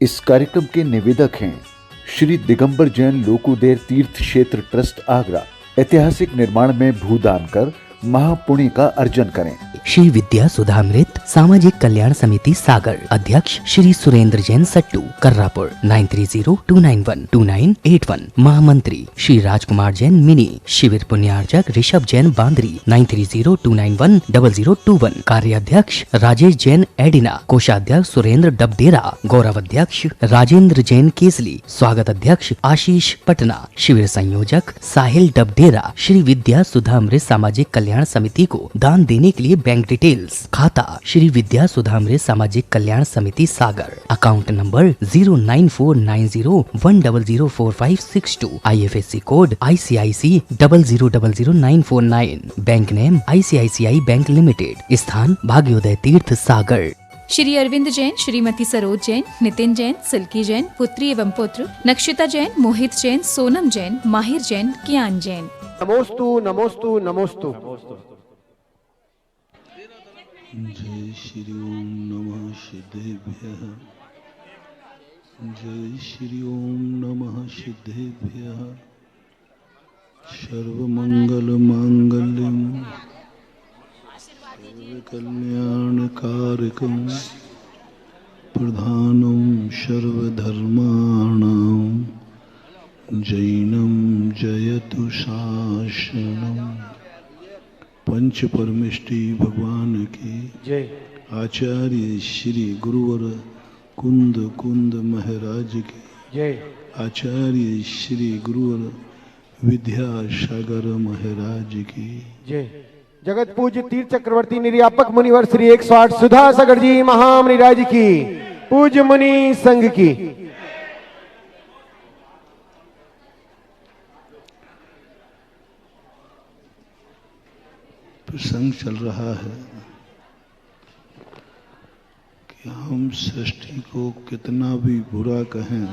इस कार्यक्रम के निवेदक हैं श्री दिगंबर जैन लोकोदय तीर्थ क्षेत्र ट्रस्ट आगरा। ऐतिहासिक निर्माण में भूदान कर महापुण्य का अर्जन करें। श्री विद्या सुधामृत सामाजिक कल्याण समिति सागर, अध्यक्ष श्री सुरेंद्र जैन सट्टू, कर्रापुर 9302912981। महामंत्री श्री राजकुमार जैन मिनी। शिविर पुण्यार्चक ऋषभ जैन बांदरी 9302910021। कार्याध्यक्ष राजेश जैन एडिना। कोषाध्यक्ष सुरेंद्र डबडेरा। गौरव अध्यक्ष राजेंद्र जैन केसली। स्वागत अध्यक्ष आशीष पटना। शिविर संयोजक साहिल डबडेरा। श्री विद्या सुधामृत सामाजिक कल्याण समिति को दान देने के लिए बैंक डिटेल्स: खाता श्री विद्या सुधामृत सामाजिक कल्याण समिति Sagar, account number 0949010004562, IFSC code ICIC 0000949, bank name ICICI bank limited, स्थान भाग्योदय तीर्थ सागर। श्री अरविंद जैन, श्रीमती सरोज जैन, नितिन जैन, सिल्की जैन, पुत्री एवं पुत्र, नक्षिता जैन, मोहित जैन, सोनम जैन, माहिर जैन, कियान जैन। नमोस्तु नमोस्तु नमोस्तु। जय श्री ओम नमः सिद्धेभ्यः। जय श्री ओम नमः सिद्धेभ्यः। सर्वमंगल मांगल्यं सर्वकल्याणकारकं प्रधानं सर्वधर्माणां जैनं जयतु शासनम्। पंच परमेष्टि भगवान की जय। आचार्य श्री गुरुवर कुंद कुंद महाराज की जय। आचार्य श्री गुरुवर विद्यासागर महाराज की जय। जगत पूज्य तीर्थ चक्रवर्ती निर्यापक मुनिवर श्री 108 सुधा सागर जी महामुनिराज की, पूज्य मुनि संघ की। प्रसंग चल रहा है कि हम सृष्टि को कितना भी बुरा कहें,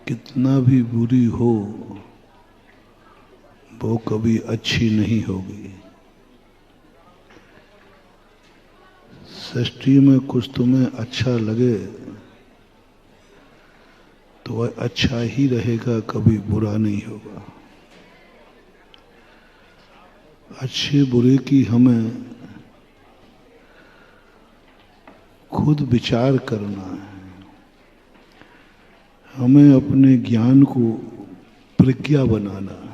कितना भी बुरी हो, वो कभी अच्छी नहीं होगी। सृष्टि में कुछ तुम्हें अच्छा लगे तो वह अच्छा ही रहेगा, कभी बुरा नहीं होगा। अच्छे बुरे की हमें खुद विचार करना है। हमें अपने ज्ञान को प्रज्ञा बनाना है।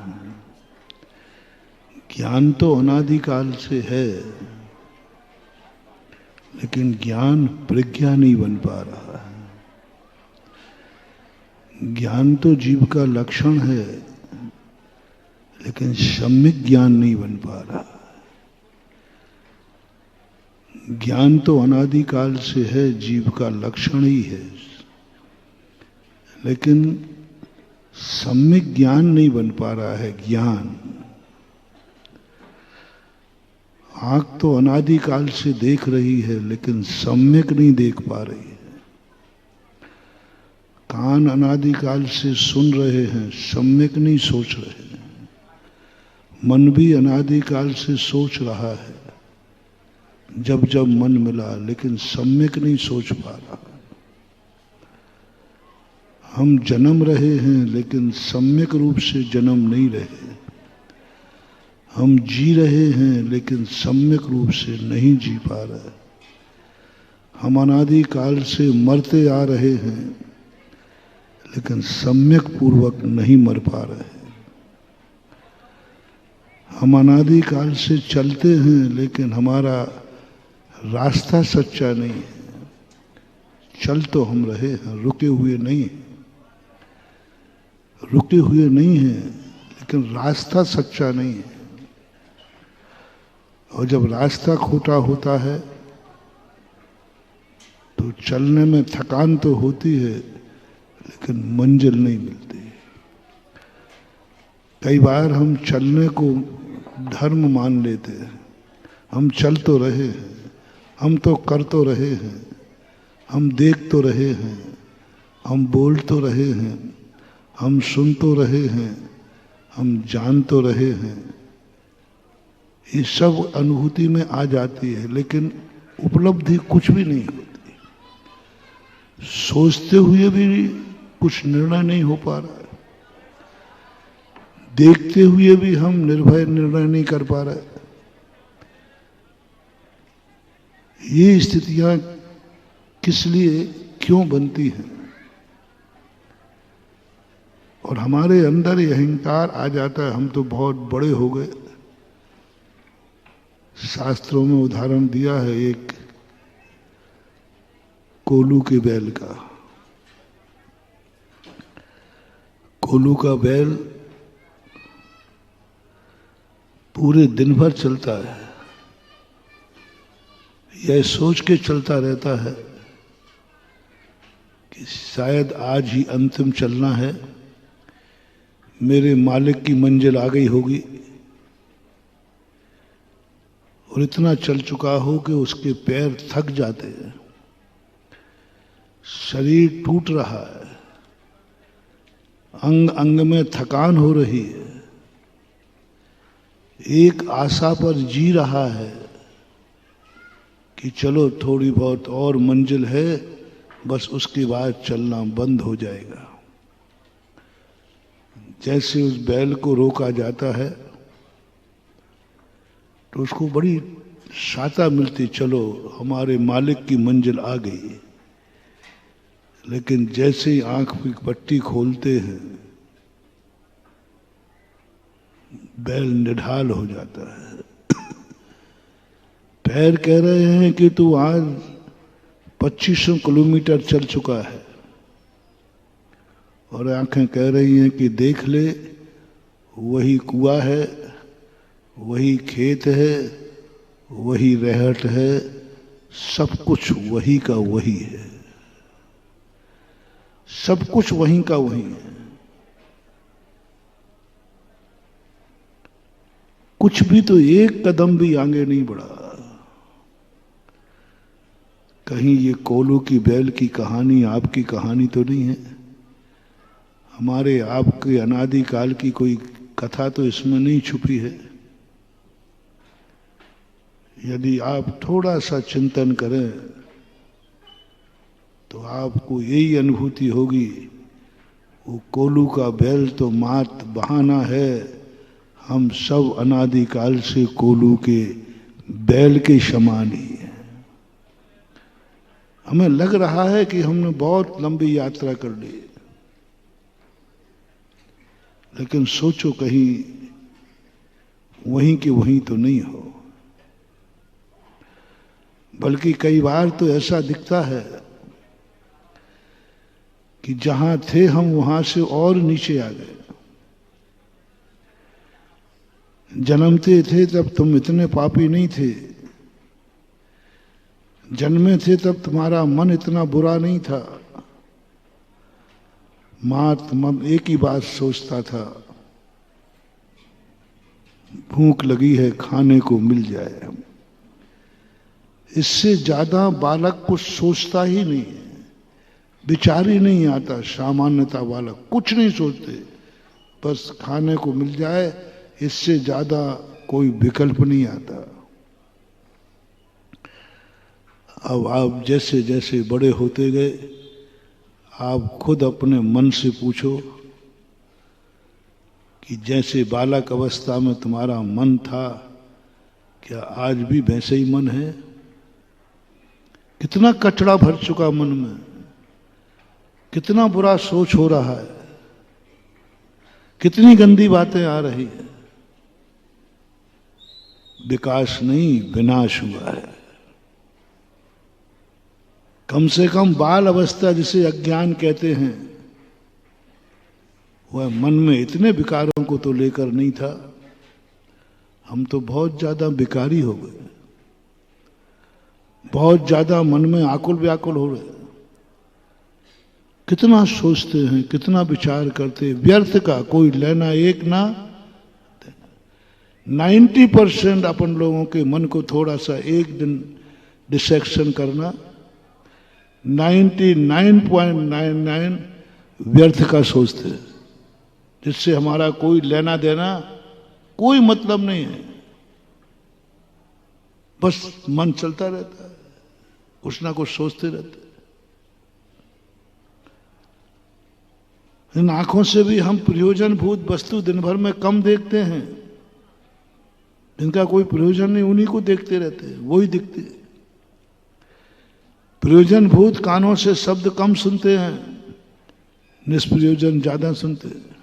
ज्ञान तो अनादिकाल से है, लेकिन ज्ञान प्रज्ञा नहीं बन पा रहा है। ज्ञान तो जीव का लक्षण है, लेकिन सम्यक ज्ञान नहीं बन पा रहा। ज्ञान तो अनादिकाल से है, जीव का लक्षण ही है, लेकिन सम्यक ज्ञान नहीं बन पा रहा है। ज्ञान, आंख तो अनादिकाल से देख रही है, लेकिन सम्यक नहीं देख पा रही है। कान अनादिकाल से सुन रहे हैं, सम्यक नहीं सोच रहे हैं। मन भी अनादिकाल से सोच रहा है, जब जब मन मिला, लेकिन सम्यक नहीं सोच पा रहा। हम जन्म रहे हैं, लेकिन सम्यक रूप से जन्म नहीं रहे। हम जी रहे हैं, लेकिन सम्यक रूप से नहीं जी पा रहे। हम अनादिकाल से मरते आ रहे हैं, लेकिन सम्यक पूर्वक नहीं मर पा रहे। हम अनादिकाल से चलते हैं, लेकिन हमारा रास्ता सच्चा नहीं है। चल तो हम रहे हैं, रुके हुए नहीं हैं। रुके हुए नहीं हैं, लेकिन रास्ता सच्चा नहीं है। और जब रास्ता खोटा होता है तो चलने में थकान तो होती है, लेकिन मंजिल नहीं मिलती। कई बार हम चलने को धर्म मान लेते हैं। हम चल तो रहे हैं, हम तो कर तो रहे हैं, हम देख तो रहे हैं, हम बोल तो रहे हैं, हम सुन तो रहे हैं, हम जान तो रहे हैं। ये सब अनुभूति में आ जाती है, लेकिन उपलब्धि कुछ भी नहीं होती। सोचते हुए भी कुछ निर्णय नहीं हो पा रहा है, देखते हुए भी हम निर्भय निर्णय नहीं कर पा रहे। ये स्थितियां किस लिए क्यों बनती हैं? और हमारे अंदर ये अहंकार आ जाता है, हम तो बहुत बड़े हो गए। शास्त्रों में उदाहरण दिया है एक कोलू के बैल का। कोलू का बैल पूरे दिन भर चलता है, यह सोच के चलता रहता है कि शायद आज ही अंतिम चलना है, मेरे मालिक की मंजिल आ गई होगी। और इतना चल चुका हो कि उसके पैर थक जाते हैं, शरीर टूट रहा है, अंग अंग में थकान हो रही है, एक आशा पर जी रहा है कि चलो थोड़ी बहुत और मंजिल है, बस उसके बाद चलना बंद हो जाएगा। जैसे उस बैल को रोका जाता है तो उसको बड़ी शाता मिलती, चलो हमारे मालिक की मंजिल आ गई। लेकिन जैसे ही आंख की पट्टी खोलते हैं बैल निढाल हो जाता है। पैर कह रहे हैं कि तू आज 2500 किलोमीटर चल चुका है, और आंखें कह रही हैं कि देख ले, वही कुआं है, वही खेत है, वही रहट है, सब कुछ वही का वही है, सब कुछ वही का वही है। कुछ भी तो एक कदम भी आगे नहीं बढ़ा। कहीं ये कोलू की बैल की कहानी आपकी कहानी तो नहीं है? हमारे आपके अनादिकाल की कोई कथा तो इसमें नहीं छुपी है? यदि आप थोड़ा सा चिंतन करें तो आपको यही अनुभूति होगी, वो कोलू का बैल तो मात्र बहाना है, हम सब अनादिकाल से कोलू के बैल के समान ही है। हमें लग रहा है कि हमने बहुत लंबी यात्रा कर ली, लेकिन सोचो कहीं वहीं के वहीं तो नहीं हो। बल्कि कई बार तो ऐसा दिखता है कि जहां थे हम वहां से और नीचे आ गए। जन्मते थे तब तुम इतने पापी नहीं थे, जन्मे थे तब तुम्हारा मन इतना बुरा नहीं था, मात्र मन एक ही बात सोचता था, भूख लगी है, खाने को मिल जाए। इससे ज्यादा बालक कुछ सोचता ही नहीं है, विचार ही नहीं आता। सामान्यता बालक कुछ नहीं सोचते, बस खाने को मिल जाए, इससे ज्यादा कोई विकल्प नहीं आता। अब आप जैसे जैसे बड़े होते गए, आप खुद अपने मन से पूछो कि जैसे बालक अवस्था में तुम्हारा मन था, क्या आज भी वैसे ही मन है? कितना कचरा भर चुका मन में, कितना बुरा सोच हो रहा है, कितनी गंदी बातें आ रही है। विकास नहीं, विनाश हुआ है। कम से कम बाल अवस्था जिसे अज्ञान कहते हैं, वह मन में इतने विकारों को तो लेकर नहीं था। हम तो बहुत ज्यादा विकारी हो गए, बहुत ज्यादा मन में आकुल व्याकुल हो रहे। कितना सोचते हैं, कितना विचार करते, व्यर्थ का कोई लेना एक ना। 90% अपन लोगों के मन को थोड़ा सा एक दिन डिसेक्शन करना, 99.99 व्यर्थ का सोचते हैं, जिससे हमारा कोई लेना देना, कोई मतलब नहीं है, बस मन चलता रहता है। कुछ ना कुछ सोचते रहते। इन आंखों से भी हम प्रयोजनभूत वस्तु दिन भर में कम देखते हैं। जिनका कोई प्रयोजन नहीं उन्हीं को देखते रहते हैं, वही दिखते हैं। प्रयोजनभूत कानों से शब्द कम सुनते हैं, निष्प्रयोजन ज्यादा सुनते हैं।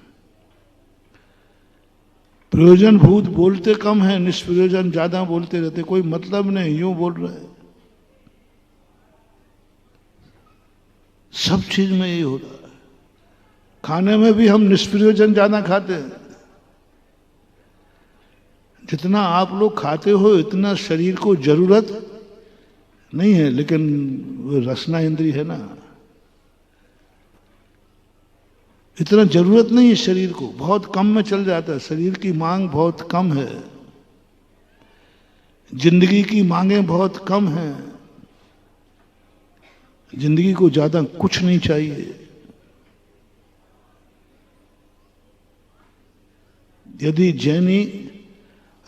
प्रयोजनभूत बोलते कम है, निष्प्रयोजन ज्यादा बोलते रहते। कोई मतलब नहीं, यूं बोल रहे हैं। सब चीज में यही हो रहा है। खाने में भी हम निष्प्रयोजन ज्यादा खाते हैं। जितना आप लोग खाते हो इतना शरीर को जरूरत नहीं है, लेकिन वो रसना इंद्री है ना, इतना जरूरत नहीं है शरीर को, बहुत कम में चल जाता है। शरीर की मांग बहुत कम है, जिंदगी की मांगें बहुत कम हैं। जिंदगी को ज्यादा कुछ नहीं चाहिए। यदि जैनी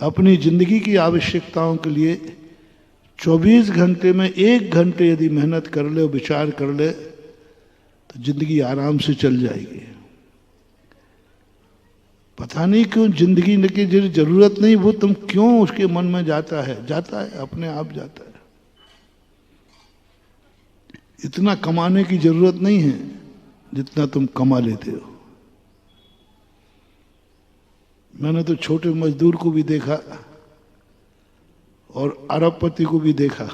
अपनी जिंदगी की आवश्यकताओं के लिए 24 घंटे में 1 घंटे यदि मेहनत कर ले, विचार कर ले, तो जिंदगी आराम से चल जाएगी। पता नहीं क्यों जिंदगी की जो जरूरत नहीं वो तुम क्यों उसके मन में जाता है, अपने आप जाता है। इतना कमाने की जरूरत नहीं है जितना तुम कमा लेते हो। मैंने तो छोटे मजदूर को भी देखा और अरबपति को भी देखा,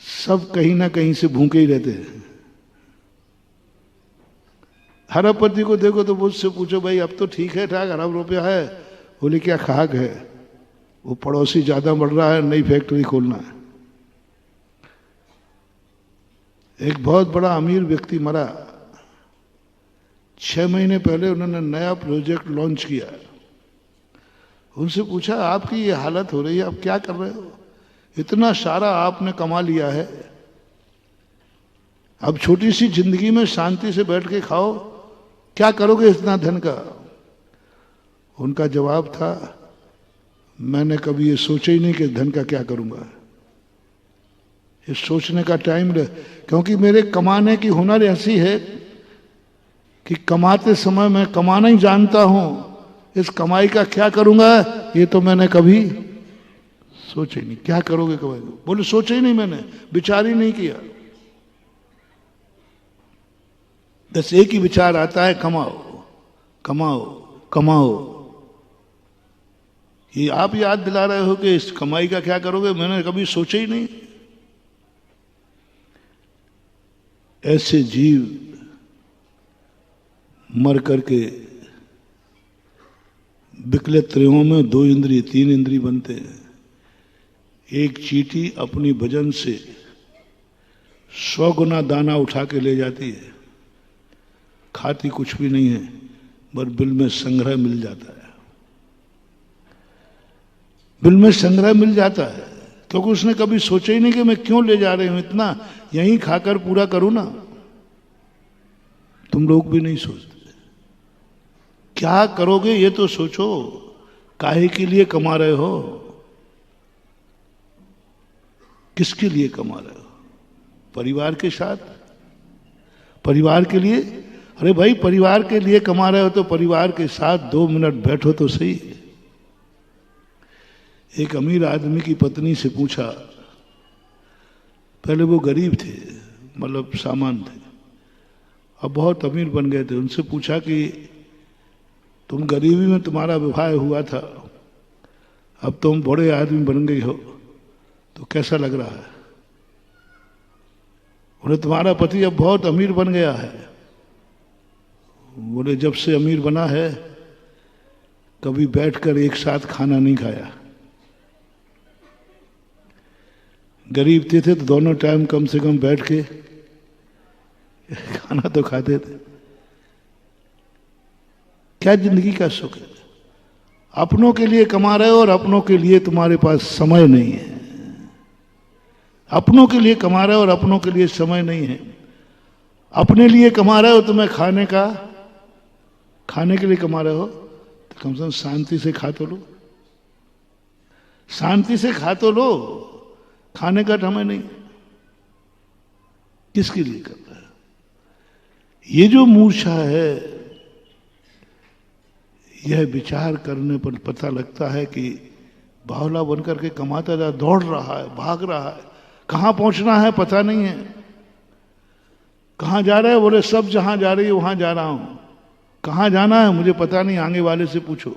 सब कहीं ना कहीं से भूखे ही रहते हैं। अरबपति को देखो तो मुझसे पूछो, भाई अब तो ठीक है ठाक, अरब रुपया है। बोले क्या खाक है, वो पड़ोसी ज्यादा बढ़ रहा है, नई फैक्ट्री खोलना है। एक बहुत बड़ा अमीर व्यक्ति मरा, 6 महीने पहले उन्होंने नया प्रोजेक्ट लॉन्च किया। उनसे पूछा आपकी ये हालत हो रही है, आप क्या कर रहे हो? इतना सारा आपने कमा लिया है, अब छोटी सी जिंदगी में शांति से बैठ के खाओ, क्या करोगे इतना धन का? उनका जवाब था, मैंने कभी ये सोचा ही नहीं कि धन का क्या करूंगा। ये सोचने का टाइम रहे, क्योंकि मेरे कमाने की हुनर ऐसी है कि कमाते समय मैं कमाना ही जानता हूं। इस कमाई का क्या करूंगा ये तो मैंने कभी सोचा ही नहीं। क्या करोगे कमाई को? बोले सोचा ही नहीं, मैंने विचार ही नहीं किया। बस एक ही विचार आता है, कमाओ कमाओ कमाओ। ये आप याद दिला रहे हो कि इस कमाई का क्या करोगे, मैंने कभी सोचा ही नहीं। ऐसे जीव मर करके बिकले त्रयों में 2 इंद्रिय 3 इंद्रिय बनते हैं। एक चींटी अपनी भजन से 100 गुना दाना उठा के ले जाती है, खाती कुछ भी नहीं है, पर बिल में संग्रह मिल जाता है। बिल में संग्रह मिल जाता है क्योंकि उसने कभी सोचा ही नहीं कि मैं क्यों ले जा रही हूं इतना, यहीं खाकर पूरा करूं ना। तुम लोग भी नहीं सोचते। क्या करोगे ये तो सोचो, काहे के लिए कमा रहे हो, किसके लिए कमा रहे हो? परिवार के साथ, परिवार के लिए? अरे भाई परिवार के लिए कमा रहे हो तो परिवार के साथ 2 मिनट बैठो तो सही। एक अमीर आदमी की पत्नी से पूछा, पहले वो गरीब थे, मतलब सामान थे, अब बहुत अमीर बन गए थे। उनसे पूछा कि तुम गरीबी में तुम्हारा विवाह हुआ था, अब तुम बड़े आदमी बन गई हो, तो कैसा लग रहा है? बोले तुम्हारा पति अब बहुत अमीर बन गया है। बोले जब से अमीर बना है कभी बैठकर एक साथ खाना नहीं खाया। गरीब थे तो दोनों टाइम कम से कम बैठ के खाना तो खाते थे। क्या जिंदगी का सुख है? अपनों के लिए कमा रहे हो और अपनों के लिए तुम्हारे पास समय नहीं है। अपनों के लिए कमा रहे हो और अपनों के लिए समय नहीं है। अपने लिए कमा रहे हो, तुम्हें खाने के लिए कमा रहे हो तो कम से कम शांति से खा तो लो, शांति से खा तो लो। खाने का समय नहीं, किसके लिए कर रहा है? ये जो मूर्छा है, यह विचार करने पर पता लगता है कि बावला बनकर के कमाता जा, दौड़ रहा है, भाग रहा है, कहां पहुंचना है पता नहीं है। कहां जा रहे हैं? बोले सब जहां जा रही है वहां जा रहा हूं। कहां जाना है मुझे पता नहीं, आगे वाले से पूछो।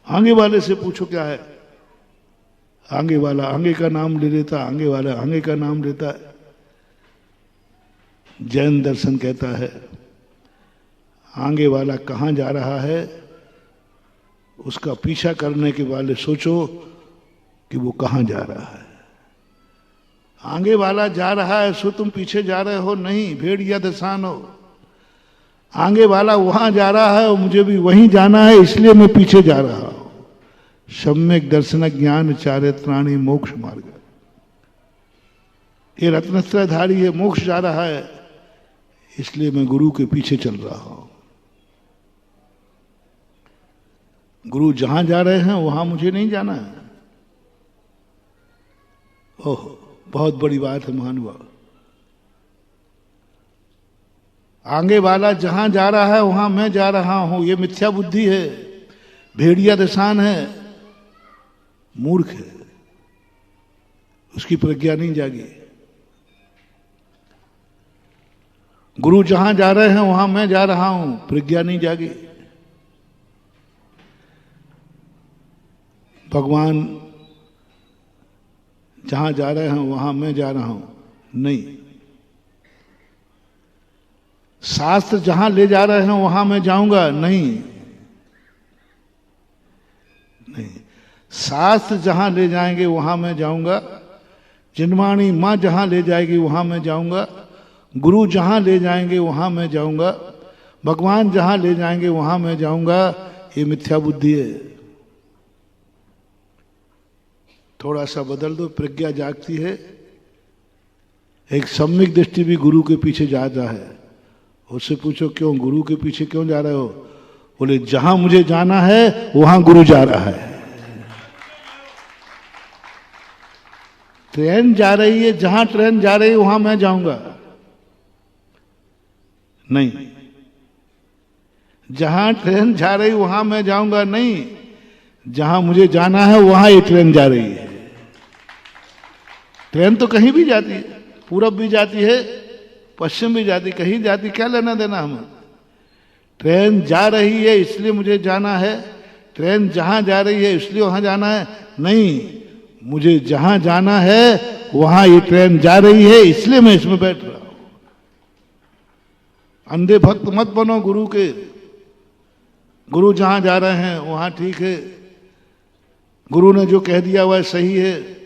आगे वाले से पूछो क्या है। आगे वाला आगे का नाम ले लेता, आगे वाला आगे का नाम लेता है। जैन दर्शन कहता है आगे वाला कहां जा रहा है, उसका पीछा करने के वाले सोचो कि वो कहां जा रहा है। आगे वाला जा रहा है सो तुम पीछे जा रहे हो नहीं, भेड़िया दसान हो। आगे वाला वहां जा रहा है और मुझे भी वहीं जाना है, इसलिए मैं पीछे जा रहा हूं। सम्यक दर्शन ज्ञान चारित्राणी मोक्ष मार्ग। ये रत्नत्रयधारी है, मोक्ष जा रहा है, इसलिए मैं गुरु के पीछे चल रहा हूं। गुरु जहां जा रहे हैं वहां मुझे नहीं जाना है। ओह, बहुत बड़ी बात है महानुभाव। आगे वाला जहां जा रहा है वहां मैं जा रहा हूं, ये मिथ्या बुद्धि है, भेड़िया दशान है, मूर्ख है, उसकी प्रज्ञा नहीं जागी। गुरु जहां जा रहे हैं वहां मैं जा रहा हूं, प्रज्ञा नहीं जागी। भगवान जहां जा रहे हैं वहां मैं जा रहा हूं, नहीं। शास्त्र जहां ले जा रहे हैं वहां मैं जाऊंगा, नहीं नहीं। शास्त्र जहां ले जाएंगे वहां मैं जाऊंगा, जिनवाणी मां जहां ले जाएगी वहां मैं जाऊंगा, गुरु जहां ले जाएंगे वहां मैं जाऊंगा, भगवान जहां ले जाएंगे वहां मैं जाऊंगा। ये मिथ्या बुद्धि है। थोड़ा सा बदल दो, प्रज्ञा जागती है। एक सम्यक दृष्टि भी गुरु के पीछे जाता है। उससे पूछो क्यों, गुरु के पीछे क्यों जा रहे हो? बोले जहां मुझे जाना है वहां गुरु जा रहा है। ट्रेन जा रही है, जहां ट्रेन जा रही है वहां मैं जाऊंगा, नहीं। जहां ट्रेन जा रही वहां मैं जाऊंगा, नहीं। जहां मुझे जाना है वहां ये ट्रेन जा रही है। ट्रेन तो कहीं भी जाती है, पूरब भी जाती है, पश्चिम भी जाती, कहीं जाती, क्या लेना देना हमें। ट्रेन जा रही है इसलिए मुझे जाना है, ट्रेन जहां जा रही है इसलिए वहां जाना है, नहीं। मुझे जहां जाना है वहां ये ट्रेन जा रही है, इसलिए मैं इसमें बैठ रहा हूं। अंधे भक्त मत बनो गुरु के। गुरु जहां जा रहे हैं वहां ठीक है, गुरु ने जो कह दिया वह सही है,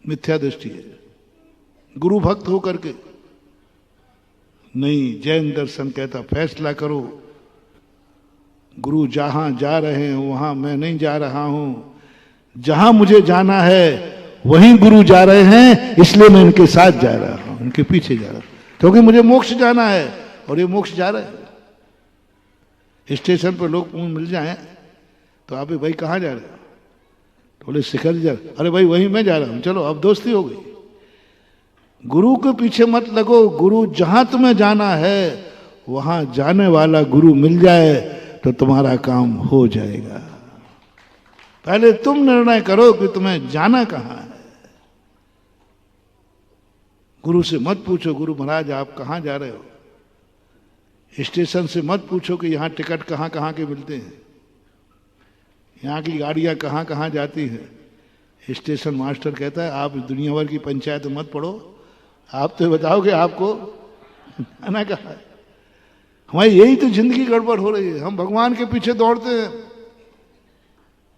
मिथ्या दृष्टि है। गुरु भक्त हो करके नहीं। जैन दर्शन कहता फैसला करो, गुरु जहां जा रहे हैं वहां मैं नहीं जा रहा हूं। जहां मुझे जाना है वहीं गुरु जा रहे हैं, इसलिए मैं इनके साथ जा रहा हूं, इनके पीछे जा रहा हूं, क्योंकि मुझे मोक्ष जाना है और ये मोक्ष जा रहे हैं। स्टेशन पर लोग मिल जाएं तो आप भाई कहाँ जा रहे हो? तो बोले शिखर जा रहे। अरे भाई वहीं मैं जा रहा हूं, चलो अब दोस्ती हो गई। गुरु के पीछे मत लगो। गुरु जहां तुम्हें जाना है वहां जाने वाला गुरु मिल जाए तो तुम्हारा काम हो जाएगा। पहले तुम निर्णय करो कि तुम्हें जाना कहां है। गुरु से मत पूछो गुरु महाराज आप कहां जा रहे हो। स्टेशन से मत पूछो कि यहां टिकट कहां कहां के मिलते हैं, यहाँ की गाड़ियां कहाँ कहाँ जाती हैं। स्टेशन मास्टर कहता है आप दुनिया भर की पंचायत मत पढ़ो, आप तो बताओगे आपको जाना कहाँ है। हमारी यही तो जिंदगी गड़बड़ हो रही है, हम भगवान के पीछे दौड़ते हैं।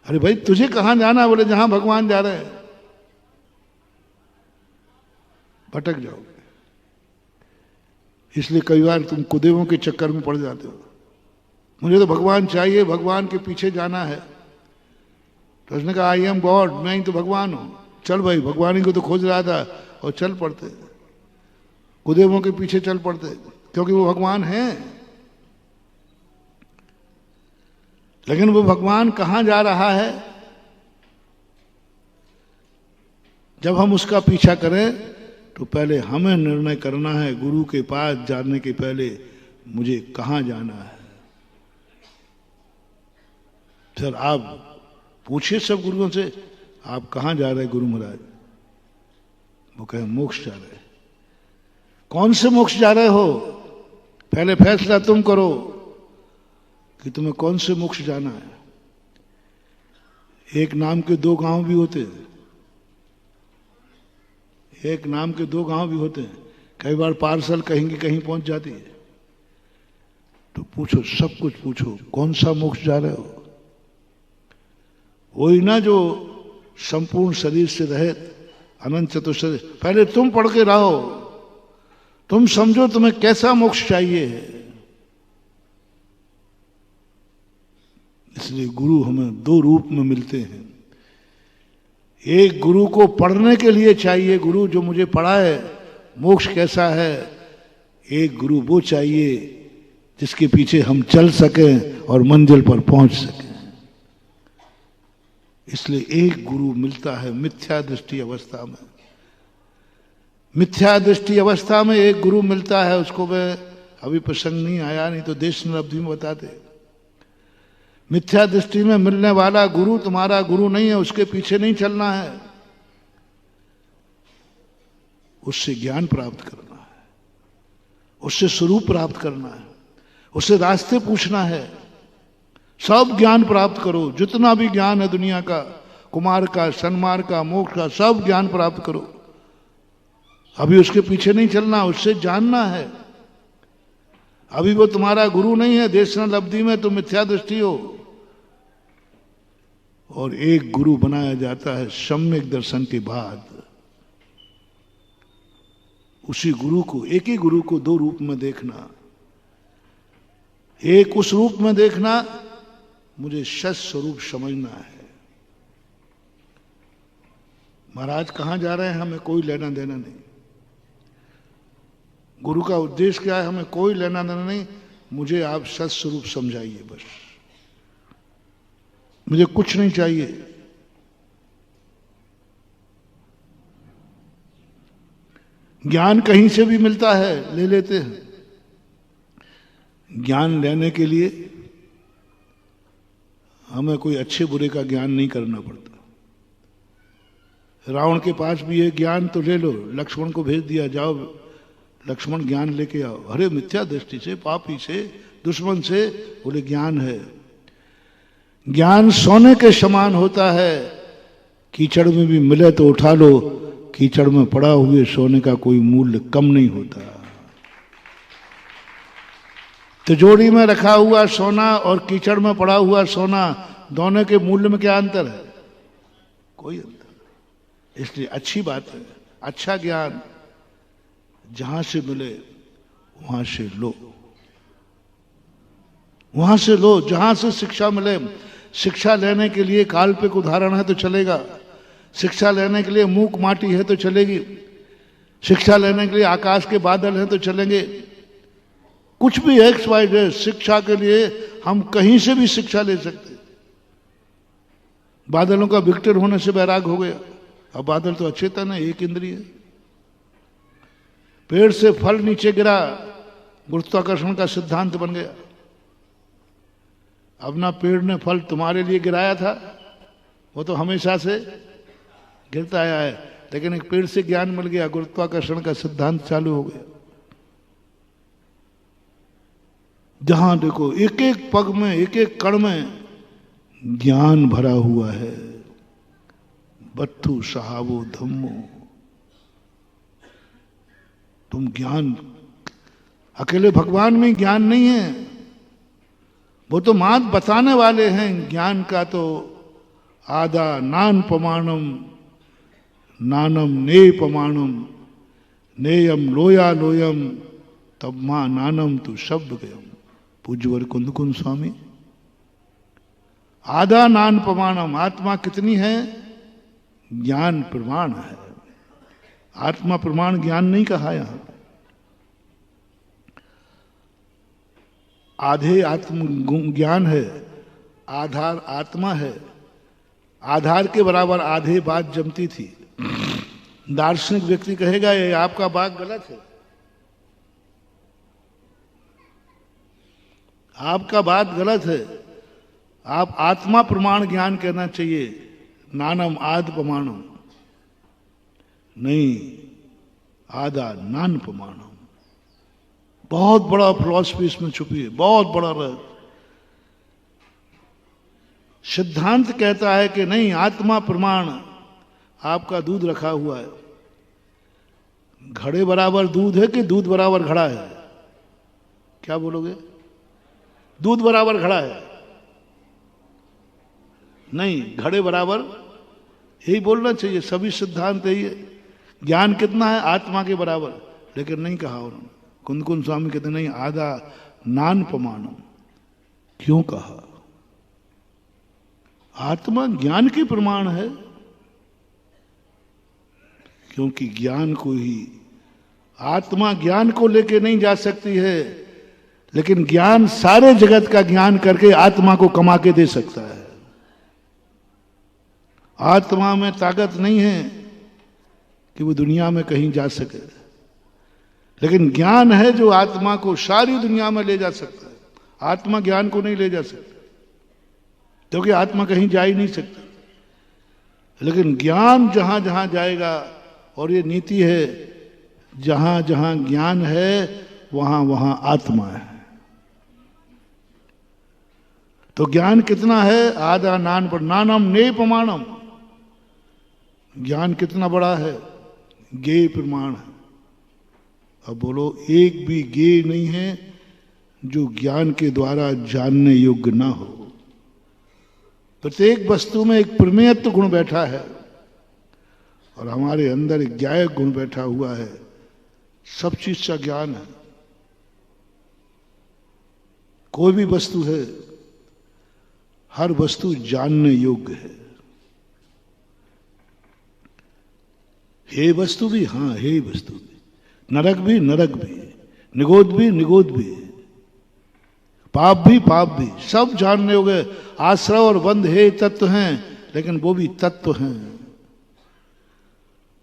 अरे भाई तुझे कहाँ जाना है? बोले जहां भगवान जा रहे हैं। भटक जाओगे। इसलिए कई बार तुम कुदेवों के चक्कर में पड़ जाते हो। मुझे तो भगवान चाहिए, भगवान के पीछे जाना है। तो उसने कहा आई एम गॉड, मैं ही तो भगवान हूं। चल भाई, भगवान ही को तो खोज रहा था और चल पड़ते, कुदेवों के पीछे चल पड़ते, क्योंकि वो भगवान हैं। लेकिन वो भगवान कहां जा रहा है जब हम उसका पीछा करें तो पहले हमें निर्णय करना है, गुरु के पास जाने के पहले मुझे कहाँ जाना है। सर आप पूछिए सब गुरुओं से, आप कहाँ जा रहे हैं गुरु महाराज? वो कहे मोक्ष जा रहे हैं। कौन से मोक्ष जा रहे हो? पहले फैसला तुम करो कि तुम्हें कौन से मोक्ष जाना है। एक नाम के दो गांव भी होते हैं, एक नाम के दो गांव भी होते हैं। कई बार पार्सल कहीं की कहीं पहुंच जाती है, तो पूछो, सब कुछ पूछो, कौन सा मोक्ष जा रहे हो? वही ना जो संपूर्ण शरीर से रहित अनंत चतुर्शरीर। पहले तुम पढ़ के रहो, तुम समझो तुम्हें कैसा मोक्ष चाहिए है। इसलिए गुरु हमें दो रूप में मिलते हैं। एक गुरु को पढ़ने के लिए चाहिए, गुरु जो मुझे पढ़ाए मोक्ष कैसा है। एक गुरु वो चाहिए जिसके पीछे हम चल सकें और मंजिल पर पहुंच सकें। इसलिए एक गुरु मिलता है मिथ्या दृष्टि अवस्था में। मिथ्या दृष्टि अवस्था में एक गुरु मिलता है, उसको मैं अभी प्रसंग नहीं आया, नहीं तो देश अवधि में बताते। मिथ्या दृष्टि में मिलने वाला गुरु तुम्हारा गुरु नहीं है, उसके पीछे नहीं चलना है, उससे ज्ञान प्राप्त करना है, उससे स्वरूप प्राप्त करना है, उससे रास्ते पूछना है। सब ज्ञान प्राप्त करो, जितना भी ज्ञान है दुनिया का, कुमार का, सन्मार्ग का, मोक्ष का, सब ज्ञान प्राप्त करो। अभी उसके पीछे नहीं चलना, उससे जानना है। अभी वो तुम्हारा गुरु नहीं है, देशनल अवधि में तुम मिथ्या दृष्टि हो। और एक गुरु बनाया जाता है सम्यक दर्शन के बाद। उसी गुरु को, एक ही गुरु को दो रूप में देखना। एक उस रूप में देखना, मुझे सच स्वरूप समझना है। महाराज कहां जा रहे हैं हमें कोई लेना देना नहीं। गुरु का उद्देश्य क्या है, हमें कोई लेना देना नहीं। मुझे आप सच स्वरूप समझाइए, बस मुझे कुछ नहीं चाहिए। ज्ञान कहीं से भी मिलता है, ले लेते हैं। ज्ञान लेने के लिए हमें कोई अच्छे बुरे का ज्ञान नहीं करना पड़ता। रावण के पास भी ये ज्ञान तो ले लो, लक्ष्मण को भेज दिया, जाओ लक्ष्मण ज्ञान लेके आओ। अरे मिथ्या दृष्टि से, पापी से, दुश्मन से, बोले ज्ञान है। ज्ञान सोने के समान होता है, कीचड़ में भी मिले तो उठा लो, कीचड़ में पड़ा हुए सोने का कोई मूल्य कम नहीं होता। तिजोरी में रखा हुआ सोना और कीचड़ में पड़ा हुआ सोना, दोनों के मूल्य में क्या अंतर है? कोई अंतर नहीं। इसलिए अच्छी बात है, अच्छा ज्ञान जहां से मिले वहां से लो, वहां से लो। जहां से शिक्षा मिले, शिक्षा लेने के लिए काल्पनिक उदाहरण है तो चलेगा, शिक्षा लेने के लिए मूक माटी है तो चलेगी, शिक्षा लेने के लिए आकाश के बादल हैं तो चलेंगे। कुछ भी एक्स वाई जेड, शिक्षा के लिए हम कहीं से भी शिक्षा ले सकते। बादलों का विकट होने से बैराग हो गया, अब बादल तो अचेतन है, एक इंद्रिय। पेड़ से फल नीचे गिरा, गुरुत्वाकर्षण का सिद्धांत बन गया। अब ना पेड़ ने फल तुम्हारे लिए गिराया था, वो तो हमेशा से गिरता आया है, लेकिन एक पेड़ से ज्ञान मिल गया, गुरुत्वाकर्षण का सिद्धांत चालू हो गया। जहां देखो एक एक पग में, एक एक कण में ज्ञान भरा हुआ है। बत्थु सहावो धम्मो। तुम ज्ञान, अकेले भगवान में ज्ञान नहीं है, वो तो मात बताने वाले हैं। ज्ञान का तो आदा नान प्रमाणम, नानम ने प्रमाणम, नेयम लोया लोयम, तब मां नानम तु शब्द गयम। पूज्यवर कुंद कुंद स्वामी। आधा नान प्रमाणम, आत्मा कितनी है? ज्ञान प्रमाण है। आत्मा प्रमाण ज्ञान नहीं कहा यहां। आधे आत्म ज्ञान है, आधार आत्मा है। आधार के बराबर आधे बात जमती थी। दार्शनिक व्यक्ति कहेगा ये आपका बात गलत है, आपका बात गलत है, आप आत्मा प्रमाण ज्ञान कहना चाहिए, नानम आद प्रमाणम, नहीं आदा नान प्रमाणम। बहुत बड़ा फिलॉसफी इसमें छुपी है, बहुत बड़ा रहस्य। सिद्धांत कहता है कि नहीं, आत्मा प्रमाण आपका दूध रखा हुआ है, घड़े बराबर दूध है कि दूध बराबर घड़ा है? क्या बोलोगे? दूध बराबर घड़ा है, नहीं घड़े बराबर, यही बोलना चाहिए। सभी सिद्धांत यही है। ज्ञान कितना है? आत्मा के बराबर, लेकिन नहीं कहा उन्होंने। कुंदकुंद स्वामी कहते नहीं, आधा नान प्रमाणम। क्यों कहा? आत्मा ज्ञान की प्रमाण है, क्योंकि ज्ञान को ही, आत्मा ज्ञान को लेके नहीं जा सकती है, लेकिन ज्ञान सारे जगत का ज्ञान करके आत्मा को कमा के दे सकता है। आत्मा में ताकत नहीं है कि वो दुनिया में कहीं जा सके, लेकिन ज्ञान है जो आत्मा को सारी दुनिया में ले जा सकता है। आत्मा ज्ञान को नहीं ले जा सकता, क्योंकि आत्मा कहीं जा ही नहीं सकता, लेकिन ज्ञान जहां जहां जाएगा, और ये नीति है, जहां जहां ज्ञान है वहां वहां आत्मा है। तो ज्ञान कितना है? आधा नान पर नानम ने प्रमाणम। ज्ञान कितना बड़ा है? ज्ञेय प्रमाण है। अब बोलो, एक भी ज्ञेय नहीं है जो ज्ञान के द्वारा जानने योग्य ना हो। प्रत्येक वस्तु में एक प्रमेयत्व गुण बैठा है, और हमारे अंदर एक ज्ञायक गुण बैठा हुआ है। सब चीज का ज्ञान है। कोई भी वस्तु है, हर वस्तु जानने योग्य है। हे वस्तु भी, हाँ हे वस्तु भी, नरक भी नरक भी, निगोद भी निगोद भी, पाप भी पाप भी, सब जानने योग्य। आश्रय और बंध हे तत्व हैं, लेकिन वो भी तत्व हैं।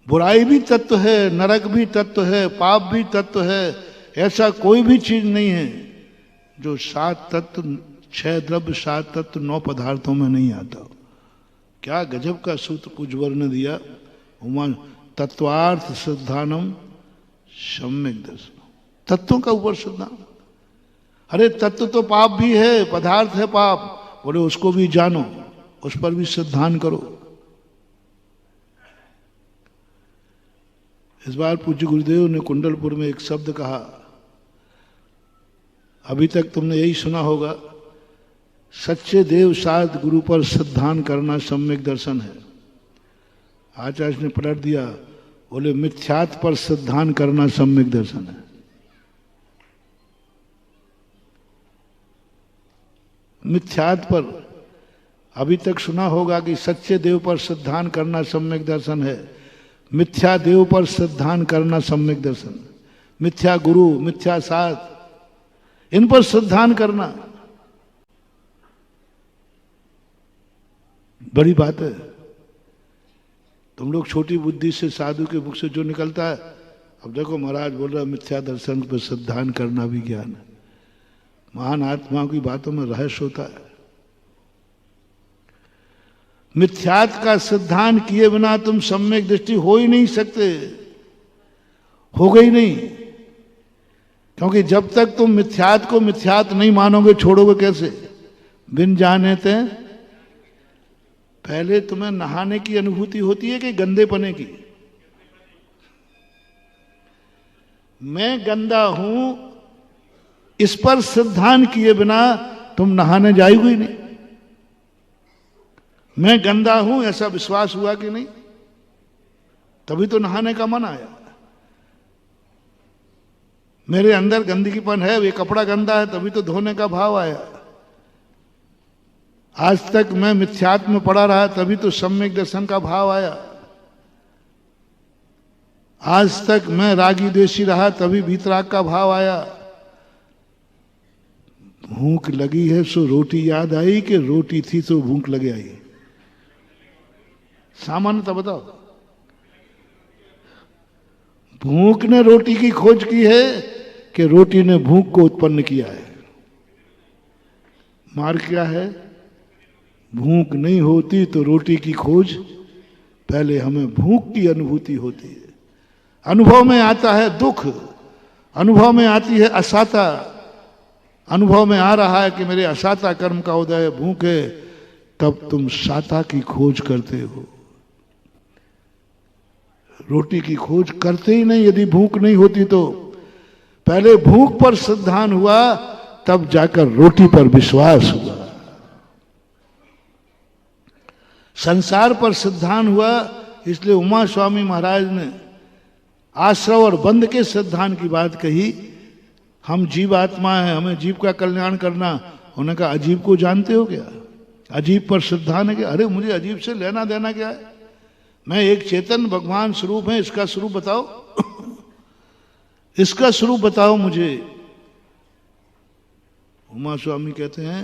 बुराई भी तत्व है, नरक भी तत्व है, पाप भी तत्व है। ऐसा कोई भी चीज नहीं है जो 7 तत्व, 6 द्रव्य, 7 तत्व, 9 पदार्थों में नहीं आता। क्या गजब का सूत्र पूज्यवर ने दिया। उमा तत्वार्थ सिद्धानम सम्यक दर्शन। तत्वों का ऊपर सिद्धांत। अरे तत्व तो पाप भी है, पदार्थ है पाप, बोले उसको भी जानो, उस पर भी सिद्धांत करो। इस बार पूज्य गुरुदेव ने कुंडलपुर में एक शब्द कहा, अभी तक तुमने यही सुना होगा, सच्चे देव साध गुरु पर सिद्धांत करना सम्यक दर्शन है। आचार्य ने पलट दिया, बोले मिथ्यात पर सिद्धांत करना सम्यक दर्शन है। मिथ्यात पर अभी तक सुना होगा कि सच्चे देव पर सिद्धांत करना सम्यक दर्शन है, मिथ्या देव पर सिद्धांत करना सम्यक दर्शन। मिथ्या गुरु, मिथ्या साध, इन पर सिद्धांत करना बड़ी बात है। तुम लोग छोटी बुद्धि से साधु के मुख से जो निकलता है, अब देखो महाराज बोल रहा है मिथ्या दर्शन पर सिद्धांत करना भी ज्ञान है। महान आत्माओं की बातों में रहस्य होता है। मिथ्यात का सिद्धांत किए बिना तुम सम्यक दृष्टि हो ही नहीं सकते, हो गई नहीं। क्योंकि जब तक तुम मिथ्यात को मिथ्यात नहीं मानोगे, छोड़ोगे कैसे? बिन जाने थे पहले तुम्हें नहाने की अनुभूति होती है कि गंदे पने की? मैं गंदा हूं इस पर सिद्धांत किए बिना तुम नहाने जाओगे ही नहीं। मैं गंदा हूं ऐसा विश्वास हुआ कि नहीं, तभी तो नहाने का मन आया। मेरे अंदर गंदगीपन है, ये कपड़ा गंदा है, तभी तो धोने का भाव आया। आज तक मैं मिथ्यात्व में पड़ा रहा, तभी तो सम्यक दर्शन का भाव आया। आज तक मैं रागी द्वेषी रहा, तभी वीतराग का भाव आया। भूख लगी है सो रोटी याद आई कि रोटी थी तो भूख लगे आई? सामान्यतः बताओ, भूख ने रोटी की खोज की है कि रोटी ने भूख को उत्पन्न किया है? मार्ग क्या है? भूख नहीं होती तो रोटी की खोज, पहले हमें भूख की अनुभूति होती है। अनुभव में आता है दुख, अनुभव में आती है असाता, अनुभव में आ रहा है कि मेरे असाता कर्म का उदय है, भूख है, तब तुम साता की खोज करते हो। रोटी की खोज करते ही नहीं यदि भूख नहीं होती तो। पहले भूख पर श्रद्धान हुआ, तब जाकर रोटी पर विश्वास हुआ। संसार पर श्रद्धान हुआ, इसलिए उमा स्वामी महाराज ने आश्रव और बंध के श्रद्धान की बात कही। हम जीव आत्मा है, हमें जीव का कल्याण करना। उन्होंने कहा अजीब को जानते हो क्या? अजीब पर श्रद्धान है क्या? अरे मुझे अजीब से लेना देना क्या है? मैं एक चेतन भगवान स्वरूप है, इसका स्वरूप बताओ इसका स्वरूप बताओ मुझे। उमा स्वामी कहते हैं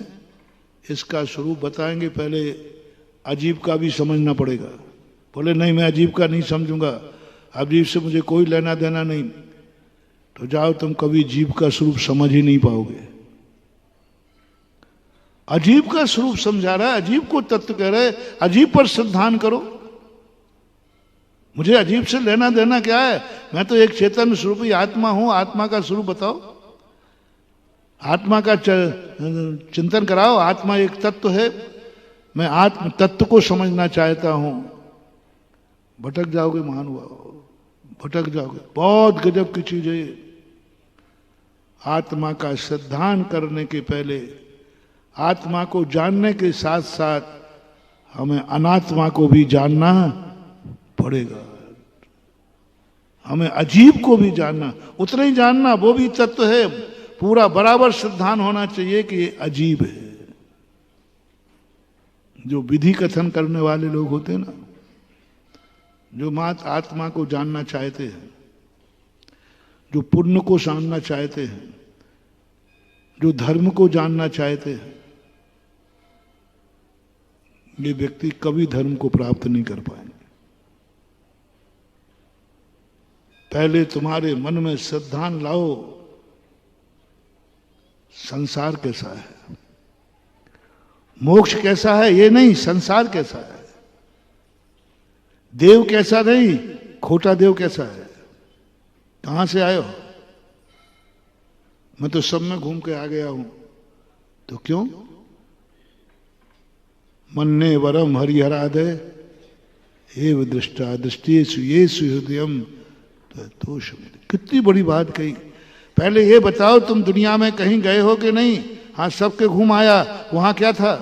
इसका स्वरूप बताएंगे, पहले अजीब का भी समझना पड़ेगा। बोले नहीं, मैं अजीब का नहीं समझूंगा, अजीब से मुझे कोई लेना देना नहीं। तो जाओ, तुम कभी जीव का स्वरूप समझ ही नहीं पाओगे। अजीब का स्वरूप समझा रहा है, अजीब को तत्व कह रहे, अजीब पर श्रद्धान करो। मुझे अजीब से लेना देना क्या है? मैं तो एक चेतन स्वरूपी आत्मा हूं, आत्मा का स्वरूप बताओ, आत्मा का चिंतन कराओ। आत्मा एक तत्व है, मैं आत्म तत्व को समझना चाहता हूं। भटक जाओगे महानुभाव, भटक जाओगे। बहुत गजब की चीज है। आत्मा का श्रद्धान करने के पहले, आत्मा को जानने के साथ साथ हमें अनात्मा को भी जानना पड़ेगा। हमें अजीब को भी जानना, उतना ही जानना, वो भी तत्व है। पूरा बराबर श्रद्धान होना चाहिए कि ये अजीब है। जो विधि कथन करने वाले लोग होते हैं ना, जो मात्र आत्मा को जानना चाहते हैं, जो पुण्य को जानना चाहते हैं, जो धर्म को जानना चाहते हैं, ये व्यक्ति कभी धर्म को प्राप्त नहीं कर पाएंगे। पहले तुम्हारे मन में श्रद्धान लाओ, संसार कैसा है, मोक्ष कैसा है, ये नहीं, संसार कैसा है, देव कैसा नहीं, खोटा देव कैसा है, कहां से आए हो? मैं तो सब में घूम के आ गया हूं। तो क्यों? मन्ने वरम हरिहरादय एव दृष्टा दृष्टियेषु येषु हृदयम दोष। कितनी बड़ी बात कही। पहले ये बताओ तुम दुनिया में कहीं गए हो कि नहीं? हाँ, सबके घूम आया। वहां क्या था?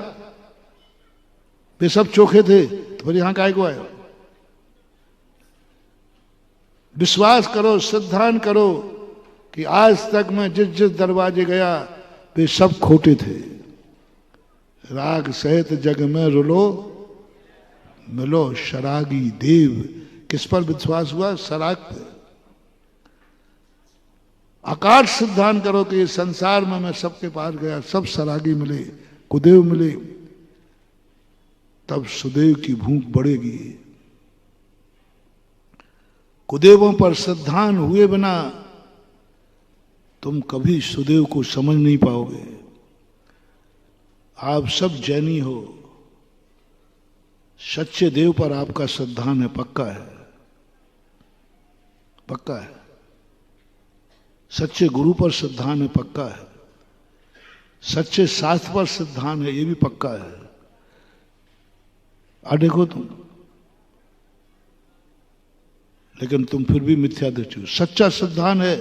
वे सब चोखे थे, तो फिर यहां काहे को आए? विश्वास करो, श्रद्धान करो कि आज तक मैं जिस जिस दरवाजे गया वे सब खोटे थे। राग सहित जग में रुलो मिलो शरागी देव। किस पर विश्वास हुआ? सराग पे। आकाश सिद्धांत करो कि इस संसार में मैं सबके पास गया, सब सरागी मिले, कुदेव मिले, तब सुदेव की भूख बढ़ेगी। कुदेवों पर श्रद्धान हुए बिना तुम कभी सुदेव को समझ नहीं पाओगे। आप सब जैनी हो, सच्चे देव पर आपका श्रद्धान है, पक्का है, पक्का है। सच्चे गुरु पर श्रद्धान है, पक्का है। सच्चे शास्त्र पर श्रद्धान है, ये भी पक्का है। देखो तुम, लेकिन तुम फिर भी मिथ्या दृष्टि हो। सच्चा श्रद्धान है,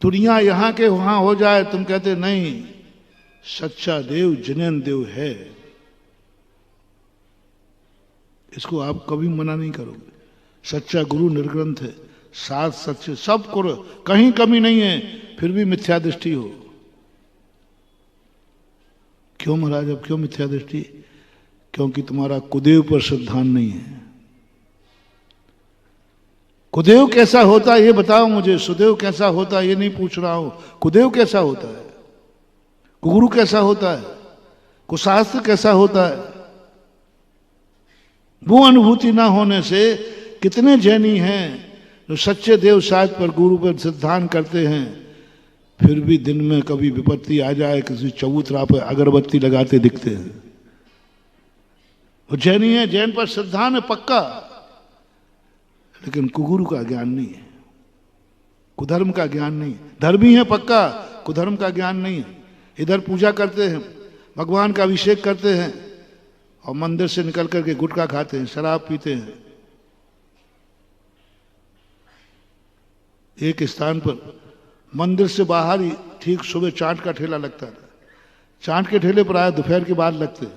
दुनिया यहां के वहां हो जाए, तुम कहते नहीं, सच्चा देव जिनेन देव है। इसको आप कभी मना नहीं करोगे। सच्चा गुरु निर्ग्रंथ है, साथ सच्चे सब करो, कहीं कमी नहीं है, फिर भी मिथ्या दृष्टि हो। क्यों महाराज, अब क्यों मिथ्या दृष्टि? क्योंकि तुम्हारा कुदेव पर श्रद्धान नहीं है। कुदेव कैसा होता है ये बताओ मुझे। सुदेव कैसा होता है ये नहीं पूछ रहा हूं, कुदेव कैसा होता है, गुरु कैसा होता है, कुशास्त्र कैसा होता है। वो अनुभूति ना होने से कितने जैनी हैं जो सच्चे देव साज पर गुरु पर सिद्धांत करते हैं, फिर भी दिन में कभी विपत्ति आ जाए, किसी चबूतरा पर अगरबत्ती लगाते दिखते हैं। वो जैनी है, जैन पर सिद्धांत है पक्का, लेकिन कुगुरु का ज्ञान नहीं है, कुधर्म का ज्ञान नहीं है। धर्मी है पक्का, कुधर्म का ज्ञान नहीं है। इधर पूजा करते हैं, भगवान का अभिषेक करते हैं, और मंदिर से निकल करके गुटखा खाते हैं, शराब पीते हैं। एक स्थान पर मंदिर से बाहर ही ठीक सुबह चाट का ठेला लगता था। चाट के ठेले पर आया दोपहर के बाद लगते,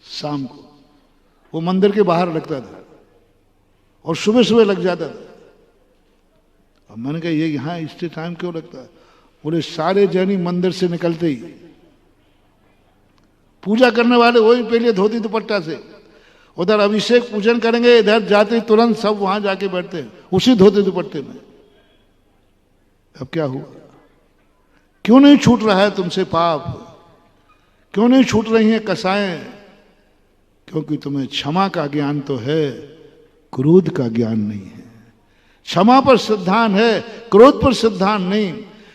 शाम को वो मंदिर के बाहर लगता था और सुबह सुबह लग जाता था। अब मैंने कहा ये यहाँ इससे टाइम क्यों लगता है? बोले सारे जैनी मंदिर से निकलते ही पूजा करने वाले वही पहले धोती दुपट्टा से, उधर अभिषेक पूजन करेंगे, इधर जाते तुरंत सब वहां जाके बैठते हैं उसी धोती दुपट्टे में। अब क्या हुआ? क्यों नहीं छूट रहा है तुमसे पाप? क्यों नहीं छूट रही हैं कसाएं? क्योंकि तुम्हें क्षमा का ज्ञान तो है, क्रोध का ज्ञान नहीं है। क्षमा पर सिद्धांत है, क्रोध पर सिद्धांत नहीं।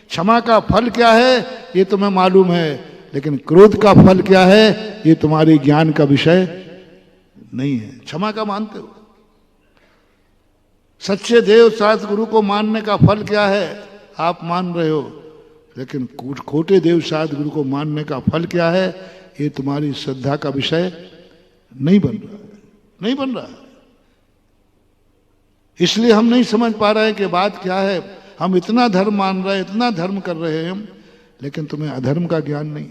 क्षमा का फल क्या है ये तुम्हें मालूम है, लेकिन क्रोध का फल क्या है ये तुम्हारे ज्ञान का विषय नहीं है। क्षमा का मानते हो? सच्चे देव शास्त्र गुरु को मानने का फल क्या है आप मान रहे हो, लेकिन खोटे देव शास्त्र गुरु को मानने का फल क्या है ये तुम्हारी श्रद्धा का विषय नहीं बन रहा है, नहीं बन रहा है। इसलिए हम नहीं समझ पा रहे हैं कि बात क्या है। हम इतना धर्म मान रहे हैं, इतना धर्म कर रहे हैं हम, लेकिन तुम्हें अधर्म का ज्ञान नहीं।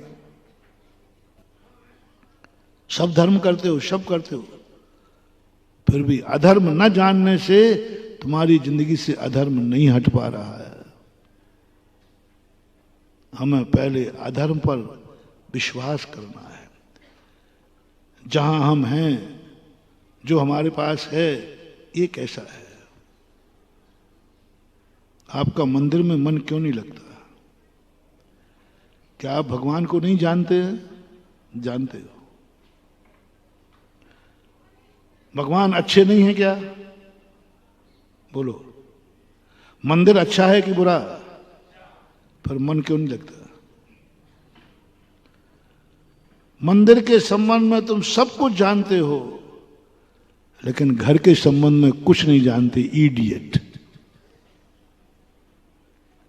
सब धर्म करते हो, सब करते हो, फिर भी अधर्म न जानने से तुम्हारी जिंदगी से अधर्म नहीं हट पा रहा है। हमें पहले अधर्म पर विश्वास करना है। जहां हम हैं, जो हमारे पास है, ये कैसा है? आपका मंदिर में मन क्यों नहीं लगता? क्या आप भगवान को नहीं जानते हैं? जानते हो। भगवान अच्छे नहीं है क्या? बोलो। मंदिर अच्छा है कि बुरा? पर मन क्यों नहीं लगता? मंदिर के संबंध में तुम सब कुछ जानते हो, लेकिन घर के संबंध में कुछ नहीं जानते। इडियट।